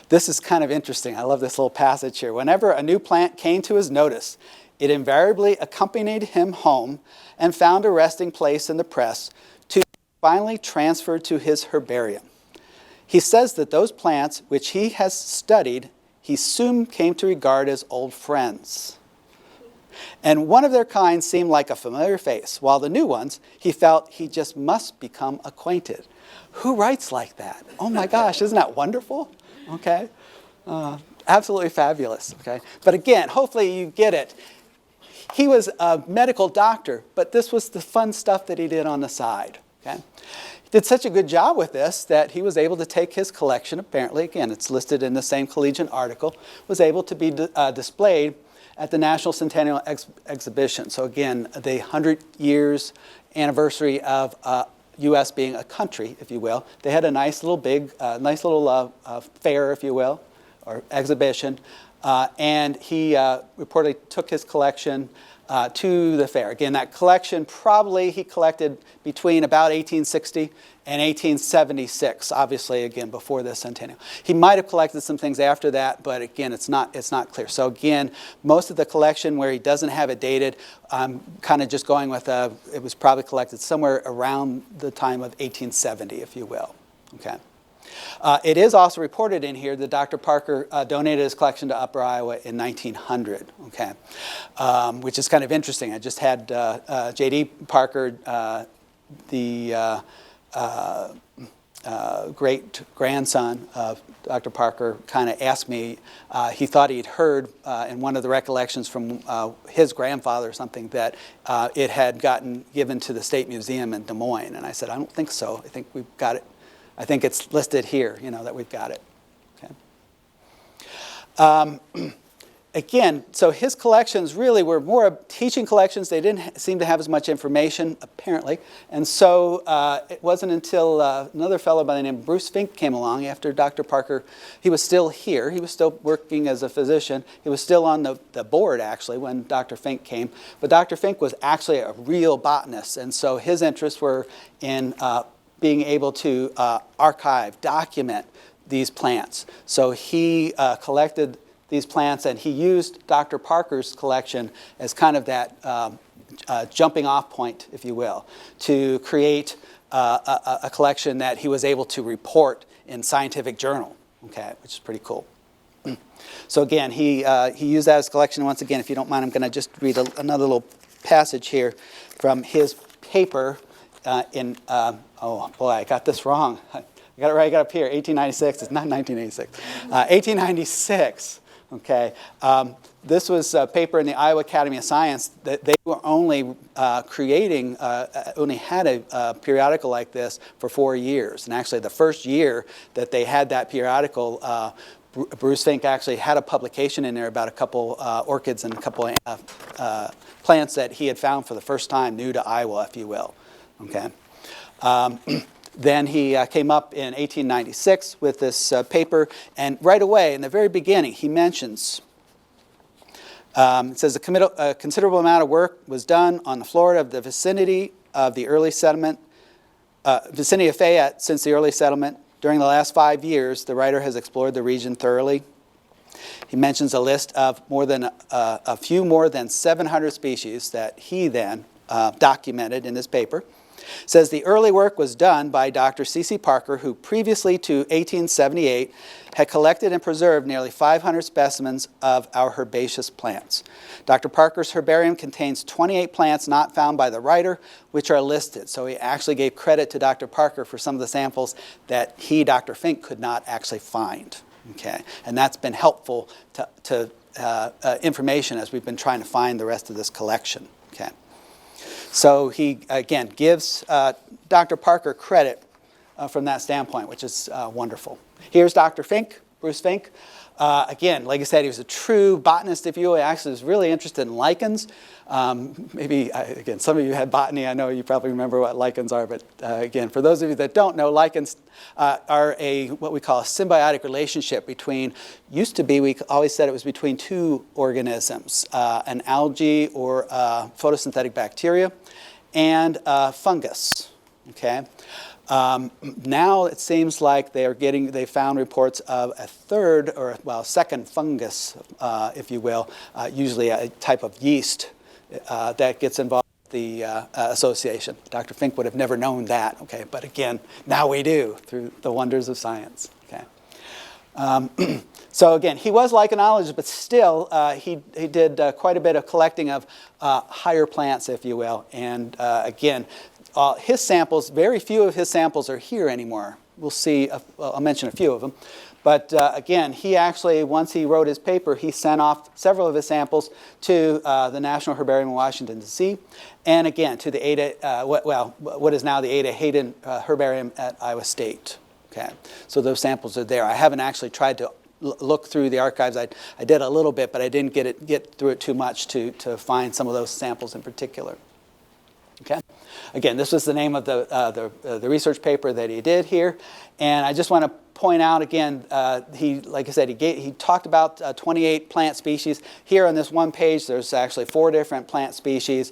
This is kind of interesting. I love this little passage here. Whenever a new plant came to his notice, it invariably accompanied him home and found a resting place in the press, to be finally transferred to his herbarium. He says that those plants which he has studied, he soon came to regard as old friends. And one of their kind seemed like a familiar face, while the new ones, he felt he just must become acquainted. Who writes like that? Oh my gosh, isn't that wonderful? Okay, absolutely fabulous. Okay, but again, hopefully you get it. He was a medical doctor, but this was the fun stuff that he did on the side. Okay, he did such a good job with this that he was able to take his collection. Apparently, again, it's listed in the same Collegian article. Was able to be displayed at the National Centennial Exhibition. So again, the 100 years anniversary of U.S. being a country, if you will. They had a nice little fair, if you will, or exhibition. And he reportedly took his collection to the fair. Again, that collection probably he collected between about 1860 and 1876, obviously, again, before the centennial. He might have collected some things after that, but again, it's not clear. So again, most of the collection where he doesn't have it dated, I'm kind of just going with, it was probably collected somewhere around the time of 1870, if you will. Okay. It is also reported in here that Dr. Parker donated his collection to Upper Iowa in 1900, okay, which is kind of interesting. I just had J.D. Parker, the great-grandson of Dr. Parker, kind of asked me, he thought he'd heard in one of the recollections from his grandfather or something that it had gotten given to the State Museum in Des Moines. And I said, I don't think so. I think we've got it. I think it's listed here, that we've got it. Okay. Again, so his collections really were more teaching collections. They didn't seem to have as much information, apparently. And so it wasn't until another fellow by the name of Bruce Fink came along after Dr. Parker. He was still here. He was still working as a physician. He was still on the board, actually, when Dr. Fink came. But Dr. Fink was actually a real botanist. And so his interests were in being able to archive, document these plants. So he collected these plants, and he used Dr. Parker's collection as kind of that jumping off point, if you will, to create a collection that he was able to report in scientific journal, okay, which is pretty cool. So again, he used that as a collection. Once again, if you don't mind, I'm going to just read another little passage here from his paper oh boy, I got this wrong. I got it right, I got it up here, 1896, it's not 1986. 1896, okay. This was a paper in the Iowa Academy of Science that they were only only had a periodical like this for 4 years. And actually the first year that they had that periodical, Bruce Fink actually had a publication in there about a couple orchids and a couple plants that he had found for the first time, new to Iowa, if you will. Okay. Then he came up in 1896 with this paper, and right away, in the very beginning, he mentions, it says a considerable amount of work was done on the Florida of the vicinity of the early settlement, vicinity of Fayette since the early settlement. During the last 5 years, the writer has explored the region thoroughly. He mentions a list of a few more than 700 species that he then documented in his paper. Says the early work was done by Dr. C.C. Parker, who previously to 1878 had collected and preserved nearly 500 specimens of our herbaceous plants. Dr. Parker's herbarium contains 28 plants not found by the writer, which are listed. So he actually gave credit to Dr. Parker for some of the samples that he, Dr. Fink, could not actually find. Okay, and that's been helpful to information as we've been trying to find the rest of this collection. Okay. So he, again, gives Dr. Parker credit from that standpoint, which is wonderful. Here's Dr. Fink, Bruce Fink. Again, like I said, he was a true botanist, if you will. He actually was really interested in lichens. Maybe, again, some of you had botany. I know you probably remember what lichens are. But again, for those of you that don't know, lichens are what we call a symbiotic relationship between, used to be, we always said it was between two organisms, an algae or photosynthetic bacteria and fungus. Okay. Now it seems like they found reports of a third or, well, second fungus, if you will, usually a type of yeast that gets involved with the association. Dr. Fink would have never known that, okay, but again, now we do through the wonders of science, okay. So again, he was lichenologist, but still he did quite a bit of collecting of higher plants, if you will, and again, his samples, very few of his samples are here anymore. We'll see, I'll mention a few of them. But again, he actually, once he wrote his paper, he sent off several of his samples to the National Herbarium in Washington, D.C., and again, to the Ada, what is now the Ada Hayden Herbarium at Iowa State. Okay, so those samples are there. I haven't actually tried to look through the archives. I did a little bit, but I didn't get through it too much to find some of those samples in particular. Okay. again, this was the name of the research paper that he did here. And I just want to point out again, like I said, he talked about 28 plant species. Here on this one page, there's actually 4 different plant species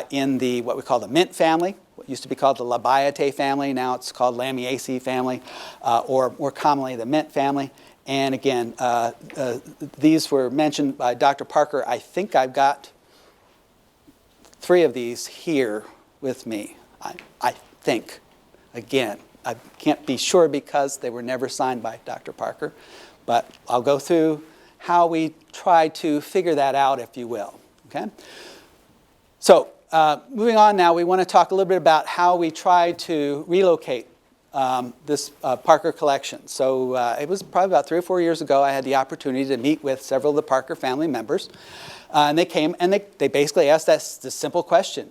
in what we call the mint family. What used to be called the Labiatae family. Now it's called Lamiaceae family, or more commonly the mint family. And again, these were mentioned by Dr. Parker. I think I've got 3 of these here with me. I think. Again, I can't be sure because they were never signed by Dr. Parker. But I'll go through how we try to figure that out, if you will. Okay? So, moving on now, we want to talk a little bit about how we try to relocate this Parker collection. So it was probably about 3 or 4 years ago I had the opportunity to meet with several of the Parker family members. And they came and they basically asked this simple question.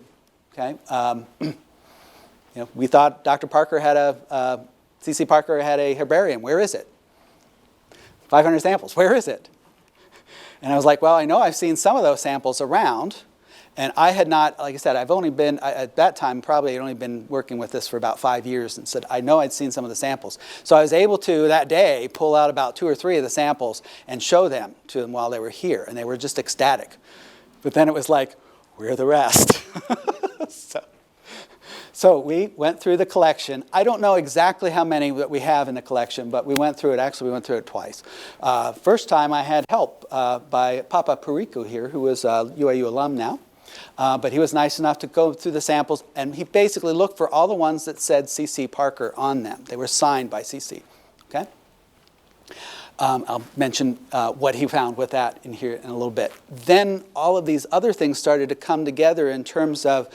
Okay? We thought Dr. Parker had C.C. Parker had a herbarium. Where is it? 500 samples. Where is it? And I was like, well, I know I've seen some of those samples around. And I had not, like I said, I've only been, at that time, probably had only been working with this for about 5 years, and said, I know I'd seen some of the samples. So I was able to, that day, pull out about 2 or 3 of the samples and show them to them while they were here. And they were just ecstatic. But then it was like, where are the rest? So we went through the collection. I don't know exactly how many that we have in the collection, but we went through it. Actually, we went through it twice. First time I had help by Papa Perico here, who was a UAU alum now. But he was nice enough to go through the samples, and he basically looked for all the ones that said C.C. Parker on them. They were signed by C.C. Okay? I'll mention what he found with that in here in a little bit. Then all of these other things started to come together in terms of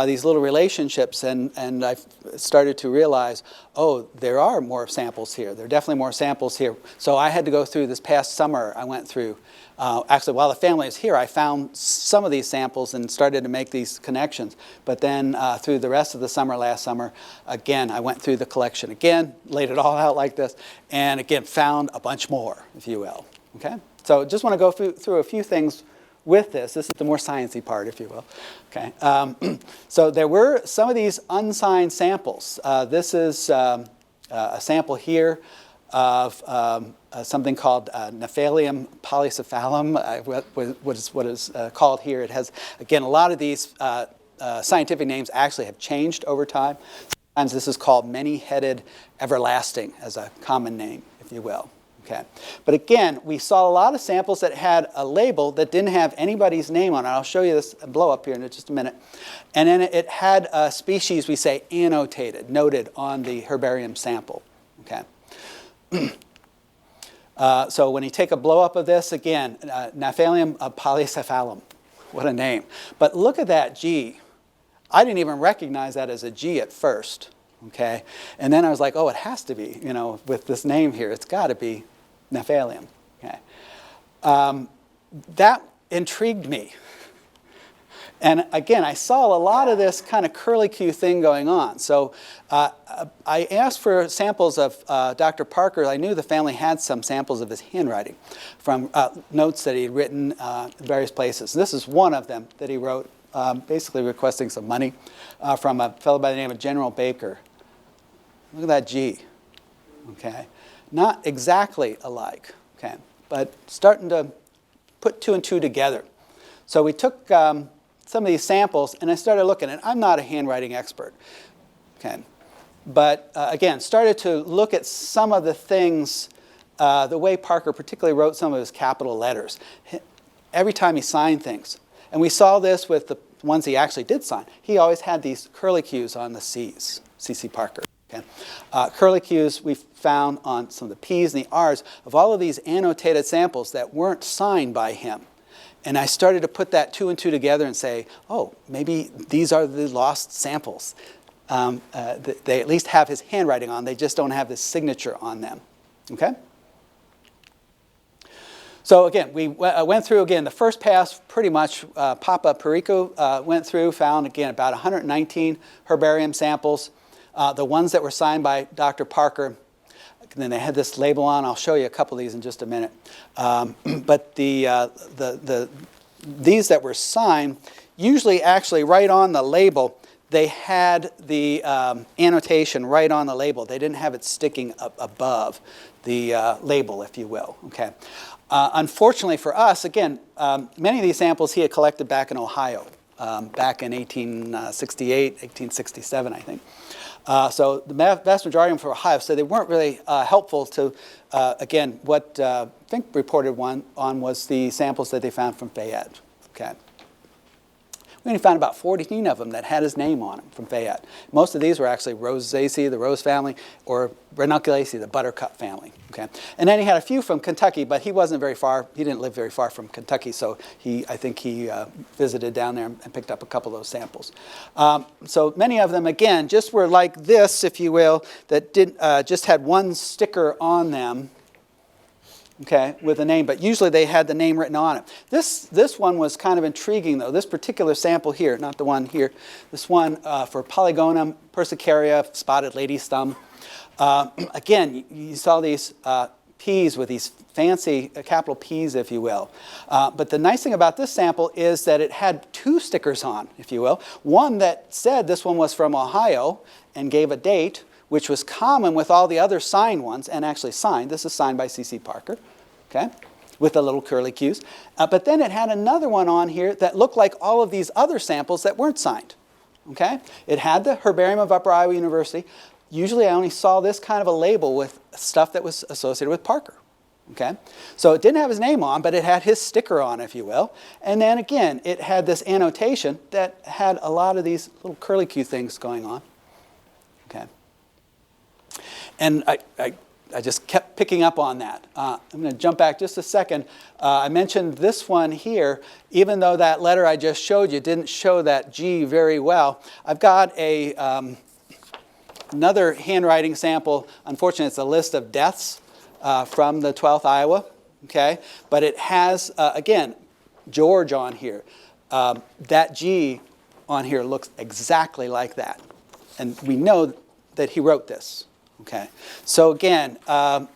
these little relationships, and I started to realize, oh, there are more samples here. There are definitely more samples here. So I had to go through this past summer. I went through. Actually, while the family was here, I found some of these samples and started to make these connections. But then through the rest of the summer, last summer, again, I went through the collection again, laid it all out like this, and again, found a bunch more, if you will. Okay? So just want to go through a few things with this. This is the more sciencey part, if you will. Okay? So there were some of these unsigned samples. This is a sample here of something called Nephalium polycephalum, what is called here. It has, again, a lot of these scientific names actually have changed over time. Sometimes this is called many-headed everlasting as a common name, if you will. Okay. But again, we saw a lot of samples that had a label that didn't have anybody's name on it. I'll show you this blow up here in just a minute. And then it had a species, we say, annotated, noted on the herbarium sample. Okay. So when you take a blow up of this, again, Nephalium polycephalum, what a name. But look at that G. I didn't even recognize that as a G at first, okay? And then I was like, oh, it has to be, with this name here, it's got to be Nephalium, okay? That intrigued me. And again, I saw a lot of this kind of curlicue thing going on. So I asked for samples of Dr. Parker. I knew the family had some samples of his handwriting from notes that he had written in various places. This is one of them that he wrote, basically requesting some money from a fellow by the name of General Baker. Look at that G, okay? Not exactly alike, okay? But starting to put 2 and 2 together. So we took some of these samples, and I started looking, and I'm not a handwriting expert, okay? But again, started to look at some of the things, the way Parker particularly wrote some of his capital letters. Every time he signed things, and we saw this with the ones he actually did sign, he always had these curlicues on the C's, C.C. Parker. Okay. Curlicues we found on some of the P's and the R's of all of these annotated samples that weren't signed by him. And I started to put that 2 and 2 together and say, oh, maybe these are the lost samples. They at least have his handwriting on. They just don't have his signature on them. Okay? So again, we went through, again, the first pass, pretty much Papa Perico went through, found, again, about 119 herbarium samples. The ones that were signed by Dr. Parker, and then they had this label on. I'll show you a couple of these in just a minute. But these that were signed, usually actually right on the label, they had the annotation right on the label. They didn't have it sticking up above the label, if you will. Okay. Unfortunately for us, again, many of these samples he had collected back in Ohio, back in 1868, 1867, I think. So the vast majority of them were Ohio, so they weren't really helpful to, again, what Fink reported on was the samples that they found from Fayette. Okay. We only found about 14 of them that had his name on them from Fayette. Most of these were actually Rosaceae, the rose family, or Ranunculaceae, the buttercup family. Okay. And then he had a few from Kentucky, but he wasn't very far. He didn't live very far from Kentucky, so I think he visited down there and picked up a couple of those samples. So many of them, again, just were like this, if you will, that just had one sticker on them. Okay, with a name, but usually they had the name written on it. This one was kind of intriguing, though. This particular sample here, not the one here, this one for Polygonum persicaria, spotted lady's thumb. Again, you saw these P's with these fancy capital P's, if you will. But the nice thing about this sample is that it had two stickers on, if you will. One that said this one was from Ohio and gave a date, which was common with all the other signed ones, and actually signed. This is signed by C.C. Parker, okay, with the little curly Q's. But then it had another one on here that looked like all of these other samples that weren't signed, okay? It had the Herbarium of Upper Iowa University. Usually I only saw this kind of a label with stuff that was associated with Parker, okay? So it didn't have his name on, but it had his sticker on, if you will. And then again, it had this annotation that had a lot of these little curly Q things going on, okay? And I just kept picking up on that. I'm going to jump back just a second. I mentioned this one here. Even though that letter I just showed you didn't show that G very well, I've got another handwriting sample. Unfortunately, it's a list of deaths from the 12th Iowa. Okay, but it has, again, George on here. That G on here looks exactly like that. And we know that he wrote this. Okay, so again, like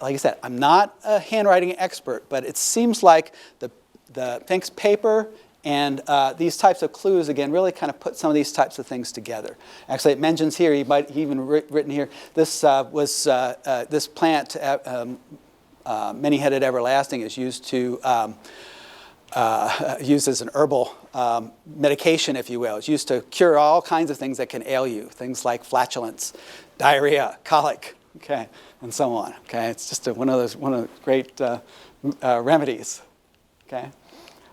I said, I'm not a handwriting expert, but it seems like the Fink's paper and these types of clues, again, really kind of put some of these types of things together. Actually, it mentions here, he might even written here, this was this plant, many-headed everlasting, is used to used as an herbal medication, if you will. It's used to cure all kinds of things that can ail you, things like flatulence, diarrhea, colic, okay, and so on. Okay, it's just one of the great remedies. Okay,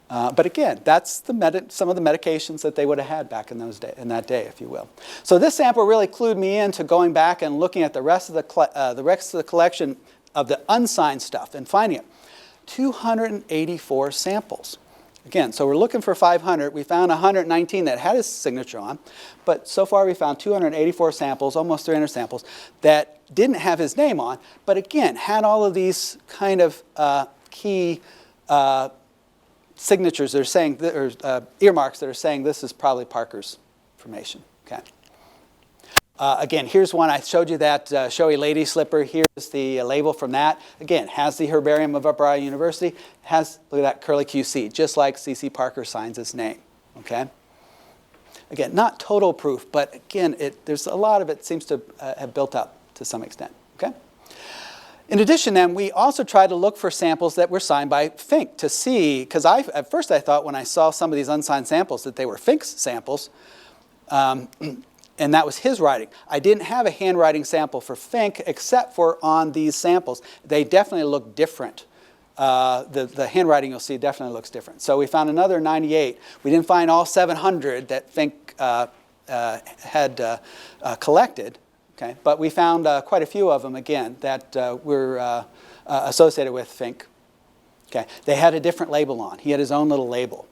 but again, that's some of the medications that they would have had back in that day, if you will. So this sample really clued me into going back and looking at the rest of the collection of the unsigned stuff and finding it. 284 samples. Again, so we're looking for 500. We found 119 that had his signature on, but so far we found 284 samples, almost 300 samples, that didn't have his name on, but again, had all of these kind of key signatures that are saying, or earmarks that are saying this is probably Parker's information. Okay. Again, here's one. I showed you that showy lady slipper. Here's the label from that. Again, has the Herbarium of Upper Iowa University. Has, look at that curly QC, just like C.C. Parker signs his name. Okay. Again, not total proof, but again, there's a lot of it seems to have built up to some extent. Okay. In addition, then, we also tried to look for samples that were signed by Fink to see, because at first I thought when I saw some of these unsigned samples that they were Fink's samples. And that was his writing. I didn't have a handwriting sample for Fink except for on these samples. They definitely look different. The handwriting you'll see definitely looks different. So we found another 98. We didn't find all 700 that Fink had collected, okay? But we found quite a few of them, again, that were associated with Fink. Okay. They had a different label on. He had his own little label.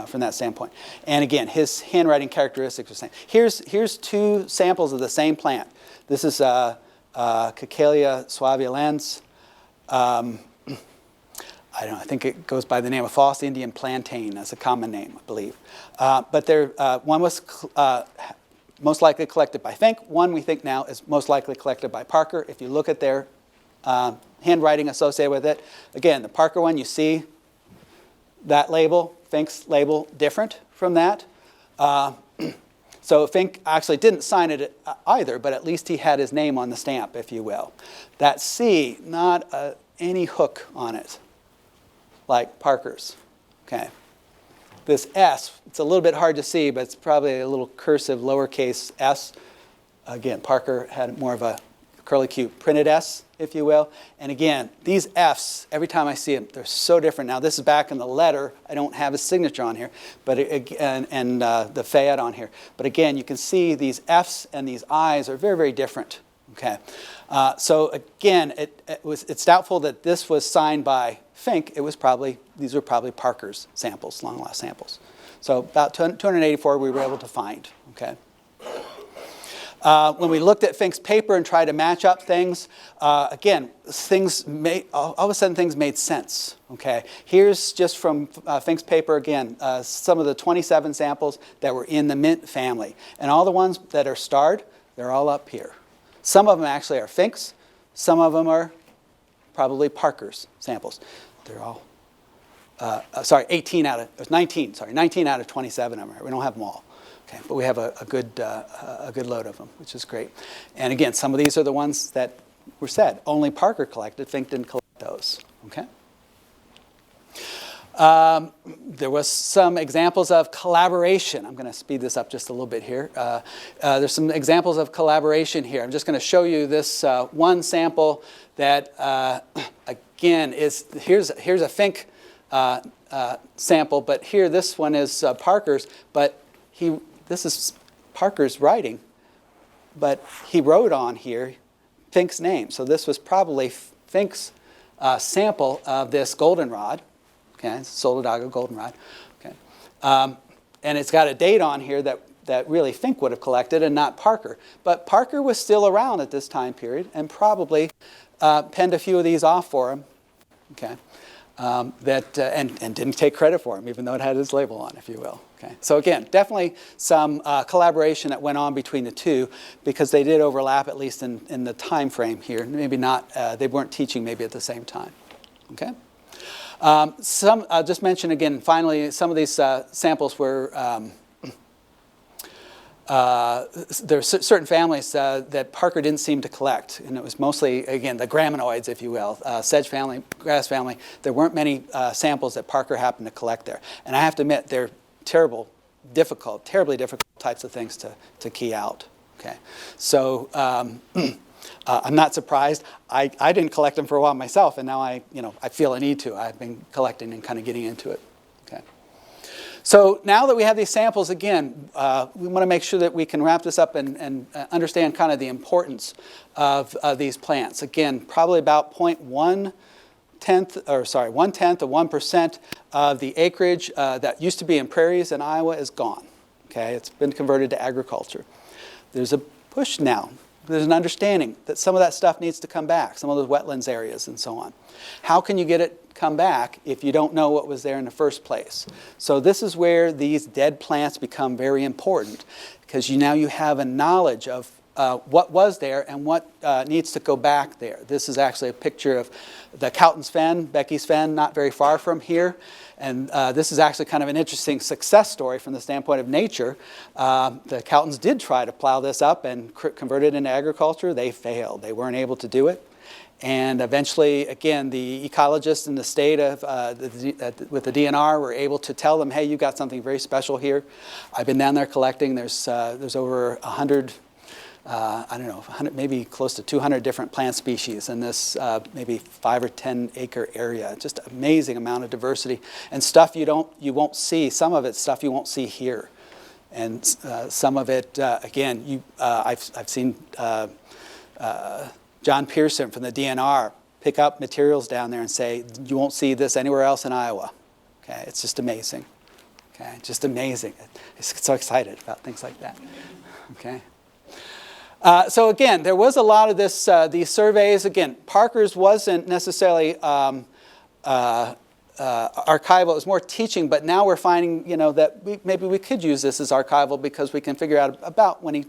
From that standpoint. And again, his handwriting characteristics are the same. Here's two samples of the same plant. This is Cacalia suaviolens. I don't know, I think it goes by the name of false Indian plantain as a common name, I believe. But one was most likely collected by Fink. One we think now is most likely collected by Parker. If you look at their handwriting associated with it, again, the Parker one, you see that label, Fink's label, different from that. So Fink actually didn't sign it either, but at least he had his name on the stamp, if you will. That C, not any hook on it, like Parker's. Okay. This S, it's a little bit hard to see, but it's probably a little cursive lowercase s. Again, Parker had more of a curlicue printed S, if you will. And again, these Fs, every time I see them, they're so different. Now, this is back in the letter. I don't have his signature on here, but and the Fayette on here. But again, you can see these Fs and these Is are very, very different. Okay. So again, it's doubtful that this was signed by Fink. These were probably Parker's samples, long lost samples. So about 284 we were able to find. Okay. When we looked at Fink's paper and tried to match up things, again, all of a sudden things made sense. Okay, here's just from Fink's paper again, some of the 27 samples that were in the mint family, and all the ones that are starred, they're all up here. Some of them actually are Fink's, some of them are probably Parker's samples. They're all 19 out of 27 of them. We don't have them all. Okay, but we have a good load of them, which is great. And again, some of these are the ones that were said only Parker collected. Fink didn't collect those. Okay. There was some examples of collaboration. I'm going to speed this up just a little bit here. There's some examples of collaboration here. I'm just going to show you this one sample that again here's a Fink sample, but here this one is Parker's, but this is Parker's writing, but he wrote on here Fink's name. So this was probably Fink's sample of this goldenrod. Okay, Soldado goldenrod. Okay, and it's got a date on here that really Fink would have collected and not Parker. But Parker was still around at this time period and probably penned a few of these off for him. Okay, and didn't take credit for him, even though it had his label on, if you will. Okay. So again, definitely some collaboration that went on between the two, because they did overlap, at least in the time frame here. Maybe not, they weren't teaching maybe at the same time. Okay. I'll just mention again, finally, some of these samples were, there are certain families that Parker didn't seem to collect, and it was mostly, again, the graminoids, if you will, sedge family, grass family. There weren't many samples that Parker happened to collect there. And I have to admit, they're terribly difficult types of things to key out. Okay, so I'm not surprised. I didn't collect them for a while myself, and now I feel a need to. I've been collecting and kind of getting into it. Okay. So now that we have these samples, again, we want to make sure that we can wrap this up and understand kind of the importance of these plants. Again, probably about 1/10 of 1% of the acreage that used to be in prairies in Iowa is gone. Okay, it's been converted to agriculture. There's a push now. There's an understanding that some of that stuff needs to come back, some of those wetlands areas and so on. How can you get it come back if you don't know what was there in the first place? So this is where these dead plants become very important, because now you have a knowledge of what was there and what needs to go back there. This is actually a picture of the Cowton's Fen, Becky's Fen, not very far from here. And this is actually kind of an interesting success story from the standpoint of nature. The Cowtons did try to plow this up and convert it into agriculture. They failed. They weren't able to do it. And eventually, again, the ecologists in the state of with the DNR were able to tell them, hey, you've got something very special here. I've been down there collecting. There's over 100, maybe close to 200 different plant species in this maybe 5 or 10 acre area. Just amazing amount of diversity and stuff you won't see. Some of it's stuff you won't see here, and some of it again I've seen John Pearson from the DNR pick up materials down there and say you won't see this anywhere else in Iowa. Okay, it's just amazing. Okay, just amazing. I get so excited about things like that. Okay. So again, there was a lot of this. These surveys, again, Parker's wasn't necessarily archival; it was more teaching. But now we're finding, that maybe we could use this as archival because we can figure out about when he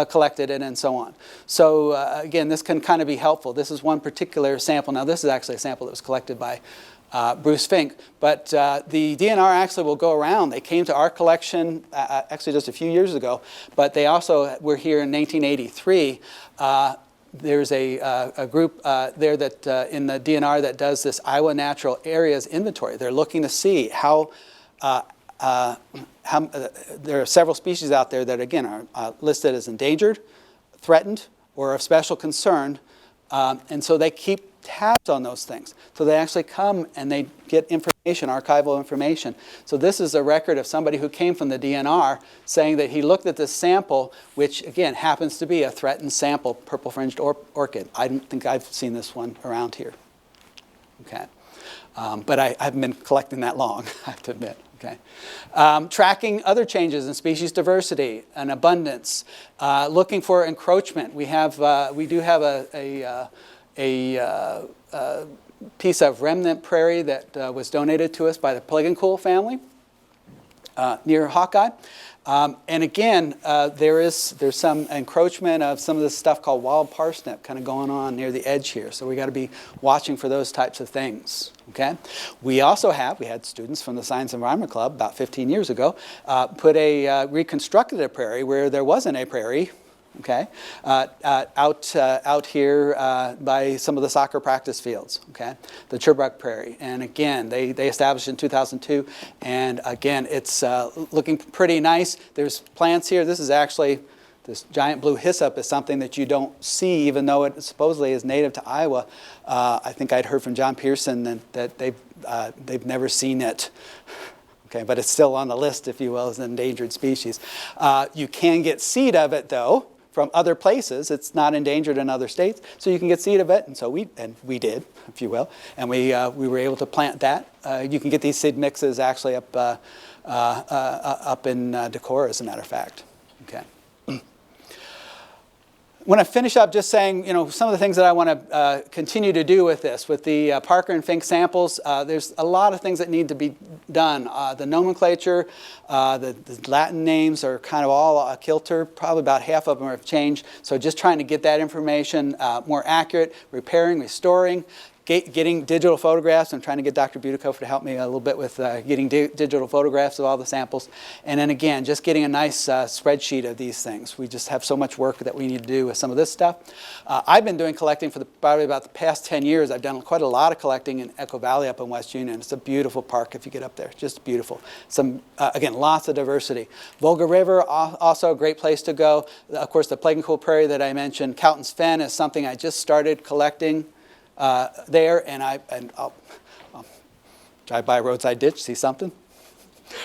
collected it and so on. So again, this can kind of be helpful. This is one particular sample. Now, this is actually a sample that was collected by Bruce Fink. But the DNR actually will go around. They came to our collection actually just a few years ago, but they also were here in 1983. There's a group there that in the DNR that does this Iowa Natural Areas Inventory. They're looking to see how there are several species out there that, again, are listed as endangered, threatened, or of special concern. And so they keep tabs on those things. So they actually come and they get information, archival information. So this is a record of somebody who came from the DNR saying that he looked at this sample, which, again, happens to be a threatened sample, purple-fringed orchid. I don't think I've seen this one around here. Okay. But I haven't been collecting that long, I have to admit. Okay. Tracking other changes in species diversity and abundance. Looking for encroachment. We do have a piece of remnant prairie that was donated to us by the Plegancool family near Hawkeye. And again, there's some encroachment of some of this stuff called wild parsnip kind of going on near the edge here. So we got to be watching for those types of things. Okay. We had students from the Science Environment Club about 15 years ago reconstructed a prairie where there wasn't a prairie. Okay, out here by some of the soccer practice fields. Okay, the Churbuck Prairie, and again they established in 2002, and again it's looking pretty nice. There's plants here. This is actually this giant blue hyssop is something that you don't see, even though it supposedly is native to Iowa. I think I'd heard from John Pearson that they've never seen it. Okay, but it's still on the list, if you will, as an endangered species. You can get seed of it though. From other places. It's not endangered in other states, so you can get seed of it, and so we did, if you will, and we were able to plant that. You can get these seed mixes actually up in Decorah, as a matter of fact. Okay. When I finish up, just saying, some of the things that I want to continue to do with this, with the Parker and Fink samples, there's a lot of things that need to be done. The nomenclature, the Latin names are kind of all a kilter. Probably about half of them have changed. So just trying to get that information more accurate, repairing, restoring. Getting digital photographs. I'm trying to get Dr. Butikofer to help me a little bit with getting digital photographs of all the samples. And then again, just getting a nice spreadsheet of these things. We just have so much work that we need to do with some of this stuff. I've been doing collecting for probably about the past 10 years. I've done quite a lot of collecting in Echo Valley up in West Union. It's a beautiful park if you get up there, just beautiful. Again, lots of diversity. Volga River, also a great place to go. Of course, the Plegancool Prairie that I mentioned. Cowton's Fen is something I just started collecting there, and I'll drive by a roadside ditch, see something.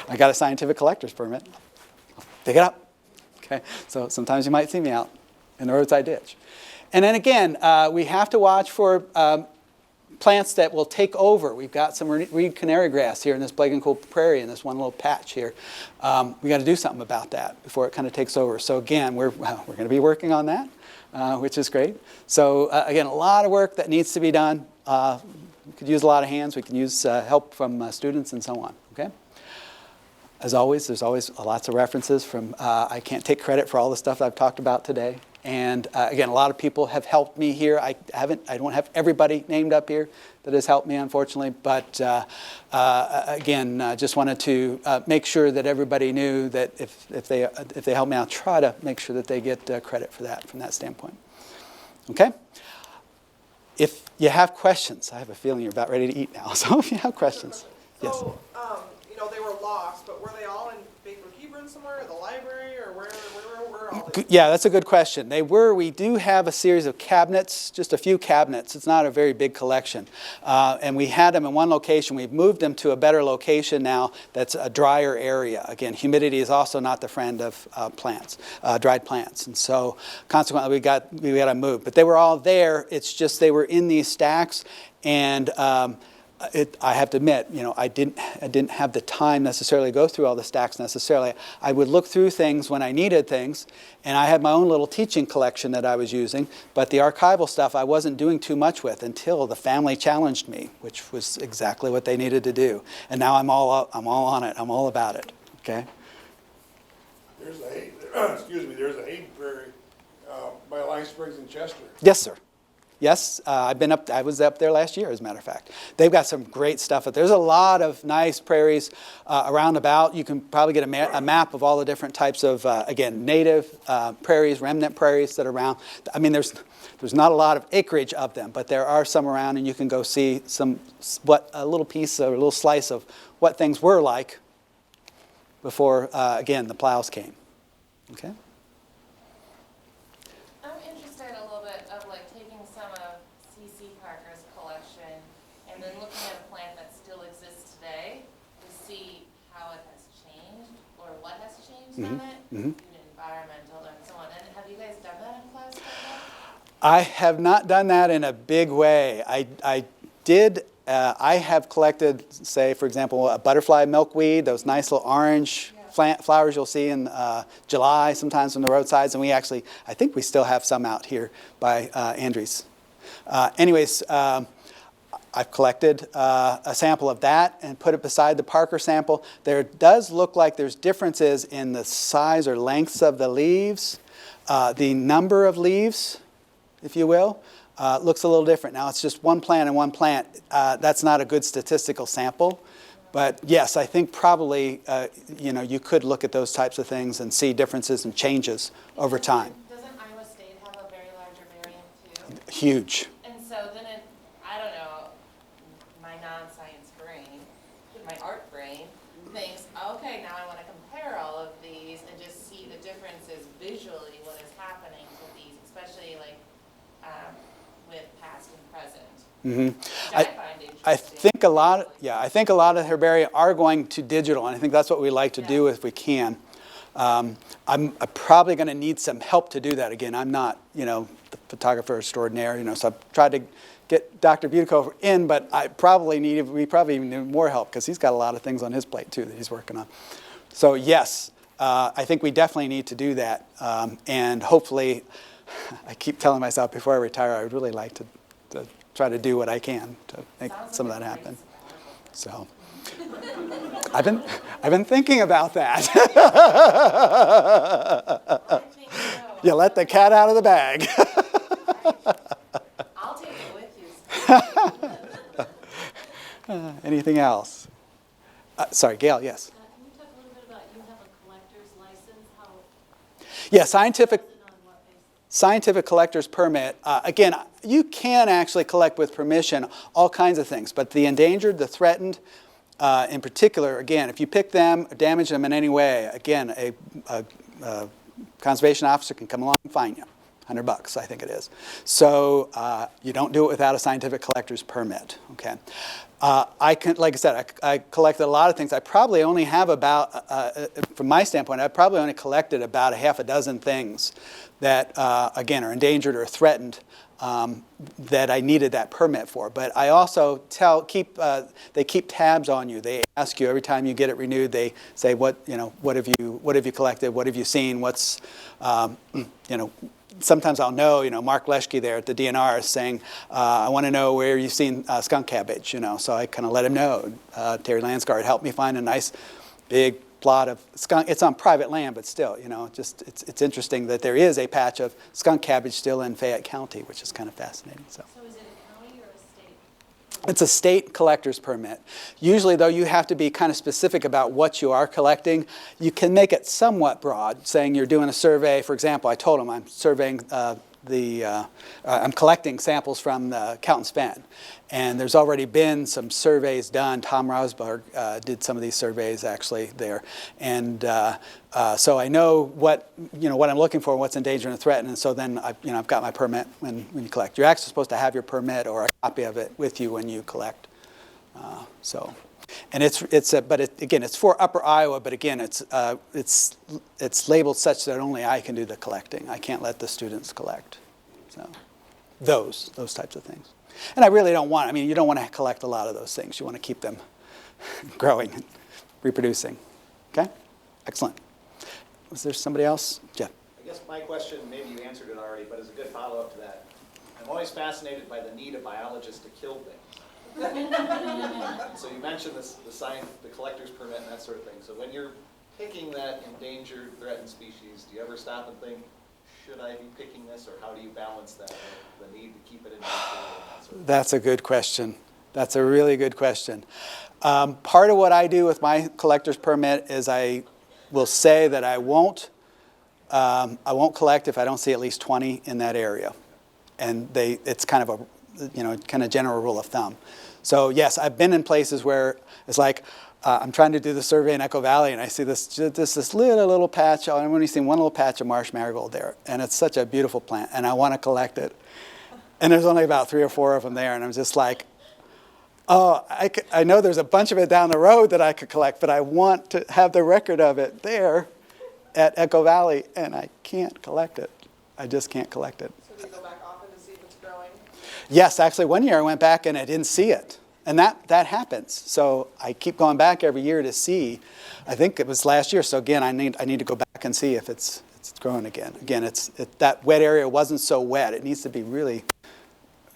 I got a scientific collector's permit. I'll pick it up. Okay, so sometimes you might see me out in the roadside ditch. And then again, we have to watch for plants that will take over. We've got some reed canary grass here in this Plegancool Prairie in this one little patch here. We got to do something about that before it kind of takes over. So again, we're going to be working on that. Which is great. So again, a lot of work that needs to be done. We could use a lot of hands. We can use help from students and so on. Okay. As always, there's always lots of references from. I can't take credit for all the stuff I've talked about today. And again, a lot of people have helped me here. I don't have everybody named up here that has helped me, unfortunately. But again, just wanted to make sure that everybody knew that if they help me, I'll try to make sure that they get credit for that from that standpoint. Okay. If you have questions, I have a feeling you're about ready to eat now. So if you have questions, so, yes. They were lost, but were they all in Baker Hebron somewhere, or the library, or where all these? Yeah, that's a good question. They were. We do have a series of cabinets, just a few cabinets. It's not a very big collection. And we had them in one location. We've moved them to a better location now that's a drier area. Again, humidity is also not the friend of plants, dried plants. And so consequently, we got to move. But they were all there. It's just they were in these stacks. And I have to admit, I didn't have the time necessarily to go through all the stacks necessarily. I would look through things when I needed things, and I had my own little teaching collection that I was using, but the archival stuff I wasn't doing too much with until the family challenged me, which was exactly what they needed to do. And now I'm all on it. I'm all about it. Okay. There's a Hayden Prairie by Lime Springs in Chester. Yes, sir. Yes, I was up there last year, as a matter of fact. They've got some great stuff. There's a lot of nice prairies around about. You can probably get a map of all the different types of, again, native prairies, remnant prairies that are around. I mean, there's not a lot of acreage of them, but there are some around, and you can go see a little piece or a little slice of what things were like before, again, the plows came. Okay. I'm interested a little bit of like taking some of C.C. Parker's collection and then looking at a plant that still exists today to see how it has changed or what has changed on it, environmental and so on. And have you guys done that in class right now? I have not done that in a big way. I did. I have collected, say, for example, a butterfly milkweed, those nice little orange flowers you'll see in July sometimes on the roadsides, and I think we still have some out here by Andrews. Anyways, I've collected a sample of that and put it beside the Parker sample. There does look like there's differences in the size or lengths of the leaves, the number of leaves, if you will. Looks a little different. Now, it's just one plant and one plant. That's not a good statistical sample. But yes, I think probably you could look at those types of things and see differences and changes over time. Doesn't Iowa State have a very large herbarium too? Huge. And so then I don't know, my non-science brain, my art brain, thinks, okay, now I want to compare all of these and just see the differences visually, what is happening to these, especially like with past and present. Mm-hmm. Which I find interesting. I think a lot of herbaria are going to digital, and I think that's what we like to do if we can. I'm probably going to need some help to do that. Again, I'm not, the photographer extraordinaire, so I've tried to get Dr. Butikover in, but we probably even need more help because he's got a lot of things on his plate too that he's working on. So yes, I think we definitely need to do that, and hopefully, I keep telling myself before I retire, I would really like to try to do what I can to make some of that happen. So I've been thinking about that. You let the cat out of the bag. I'll take it with you. Anything else? Sorry, Gail, yes. Can you talk a little bit about, you have a collector's license, how? Yeah, scientific collector's permit. Again, you can actually collect with permission all kinds of things, but the endangered, the threatened, in particular, again, if you pick them or damage them in any way, again, a conservation officer can come along and fine you. $100, I think it is. So you don't do it without a scientific collector's permit. Okay. Like I said, I collected a lot of things. I probably only have about, from my standpoint, I probably only collected about a half a dozen things that, again, are endangered or threatened that I needed that permit for. But I also they keep tabs on you. They ask you every time you get it renewed. They say, what have you collected? What have you seen? What's, sometimes I'll know, Mark Leschke there at the DNR is saying, I want to know where you've seen skunk cabbage, so I kind of let him know. Terry Lansgard helped me find a nice big plot of skunk. It's on private land, but still, it's interesting that there is a patch of skunk cabbage still in Fayette County, which is kind of fascinating. So is it a county or a state? It's a state collector's permit. Usually, though, you have to be kind of specific about what you are collecting. You can make it somewhat broad, saying you're doing a survey. For example, I told him I'm surveying I'm collecting samples from the Cowton's Fen. And there's already been some surveys done. Tom Rosberg did some of these surveys actually there. And so I know what I'm looking for, what's endangered and threatened. And so then I've got my permit when you collect. You're actually supposed to have your permit or a copy of it with you when you collect. And it's for Upper Iowa, but again, it's labeled such that only I can do the collecting. I can't let the students collect. So those types of things. And I really don't want, you don't want to collect a lot of those things. You want to keep them growing and reproducing. Okay? Excellent. Was there somebody else? Jeff. I guess my question, maybe you answered it already, but as a good follow-up to that, I'm always fascinated by the need of biologists to kill things. So you mentioned the collector's permit and that sort of thing. So when you're picking that endangered, threatened species, do you ever stop and think, should I be picking this, or how do you balance that, the need to keep it in nature and that sort of thing? That's a good question. That's a really good question. Part of what I do with my collector's permit is I will say that I won't collect if I don't see at least 20 in that area. And it's kind of a, kind of general rule of thumb. So yes, I've been in places where it's like, I'm trying to do the survey in Echo Valley, and I see this little patch. I've only seen one little patch of marsh marigold there, and it's such a beautiful plant, and I want to collect it. And there's only about 3 or 4 of them there, and I'm just like, oh, I know there's a bunch of it down the road that I could collect, but I want to have the record of it there at Echo Valley, and I can't collect it. I just can't collect it. So do you go back often to see if it's growing? Yes, actually, one year I went back and I didn't see it. And that happens. So I keep going back every year to see. I think it was last year. So again, I need to go back and see if it's growing again. Again, that wet area wasn't so wet. It needs to be really,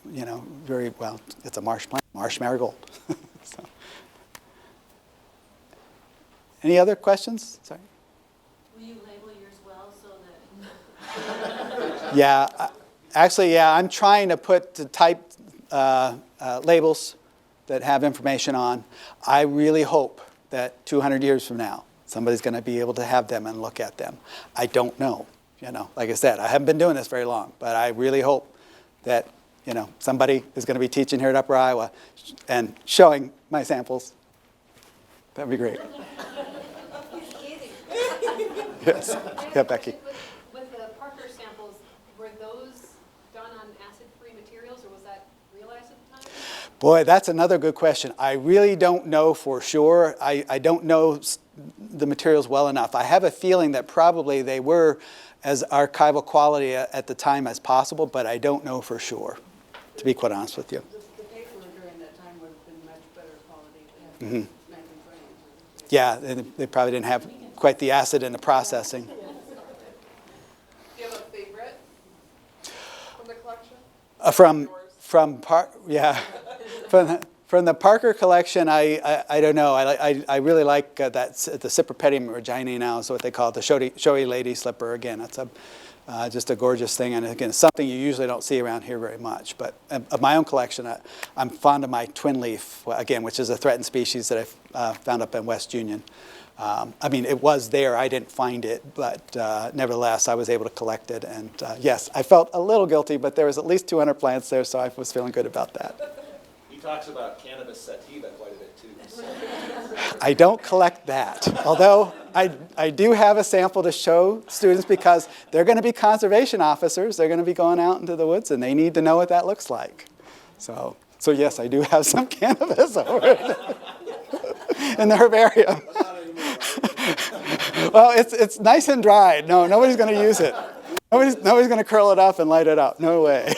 very well. It's a marsh plant, marsh marigold. So. Any other questions? Sorry. Will you label yours well so that? Yeah, actually, I'm trying to put the type labels that have information on. I really hope that 200 years from now, somebody's going to be able to have them and look at them. I don't know. Like I said, I haven't been doing this very long, but I really hope that, somebody is going to be teaching here at Upper Iowa and showing my samples. That'd be great. Yes. Yeah, Becky. With the Parker samples, were those done on acid-free materials, or was that realized at the time? Boy, that's another good question. I really don't know for sure. I don't know the materials well enough. I have a feeling that probably they were as archival quality at the time as possible, but I don't know for sure, to be quite honest with you. The paper during that time would have been much better quality than 1920s. Yeah, they probably didn't have quite the acid in the processing. Do you have a favorite from the collection? From the Parker collection, I don't know. I really like the Cypripedium reginae now is what they call it, the showy lady slipper. Again, that's just a gorgeous thing, and again, something you usually don't see around here very much. But of my own collection, I'm fond of my twin leaf, again, which is a threatened species that I found up in West Union. It was there. I didn't find it, but nevertheless, I was able to collect it. And yes, I felt a little guilty, but there was at least 200 plants there, so I was feeling good about that. He talks about cannabis sativa quite a bit too. So. I don't collect that, although I do have a sample to show students because they're going to be conservation officers. They're going to be going out into the woods, and they need to know what that looks like. So yes, I do have some cannabis over in the herbarium. Well, it's nice and dried. No, nobody's going to use it. Nobody's going to curl it up and light it up. No way.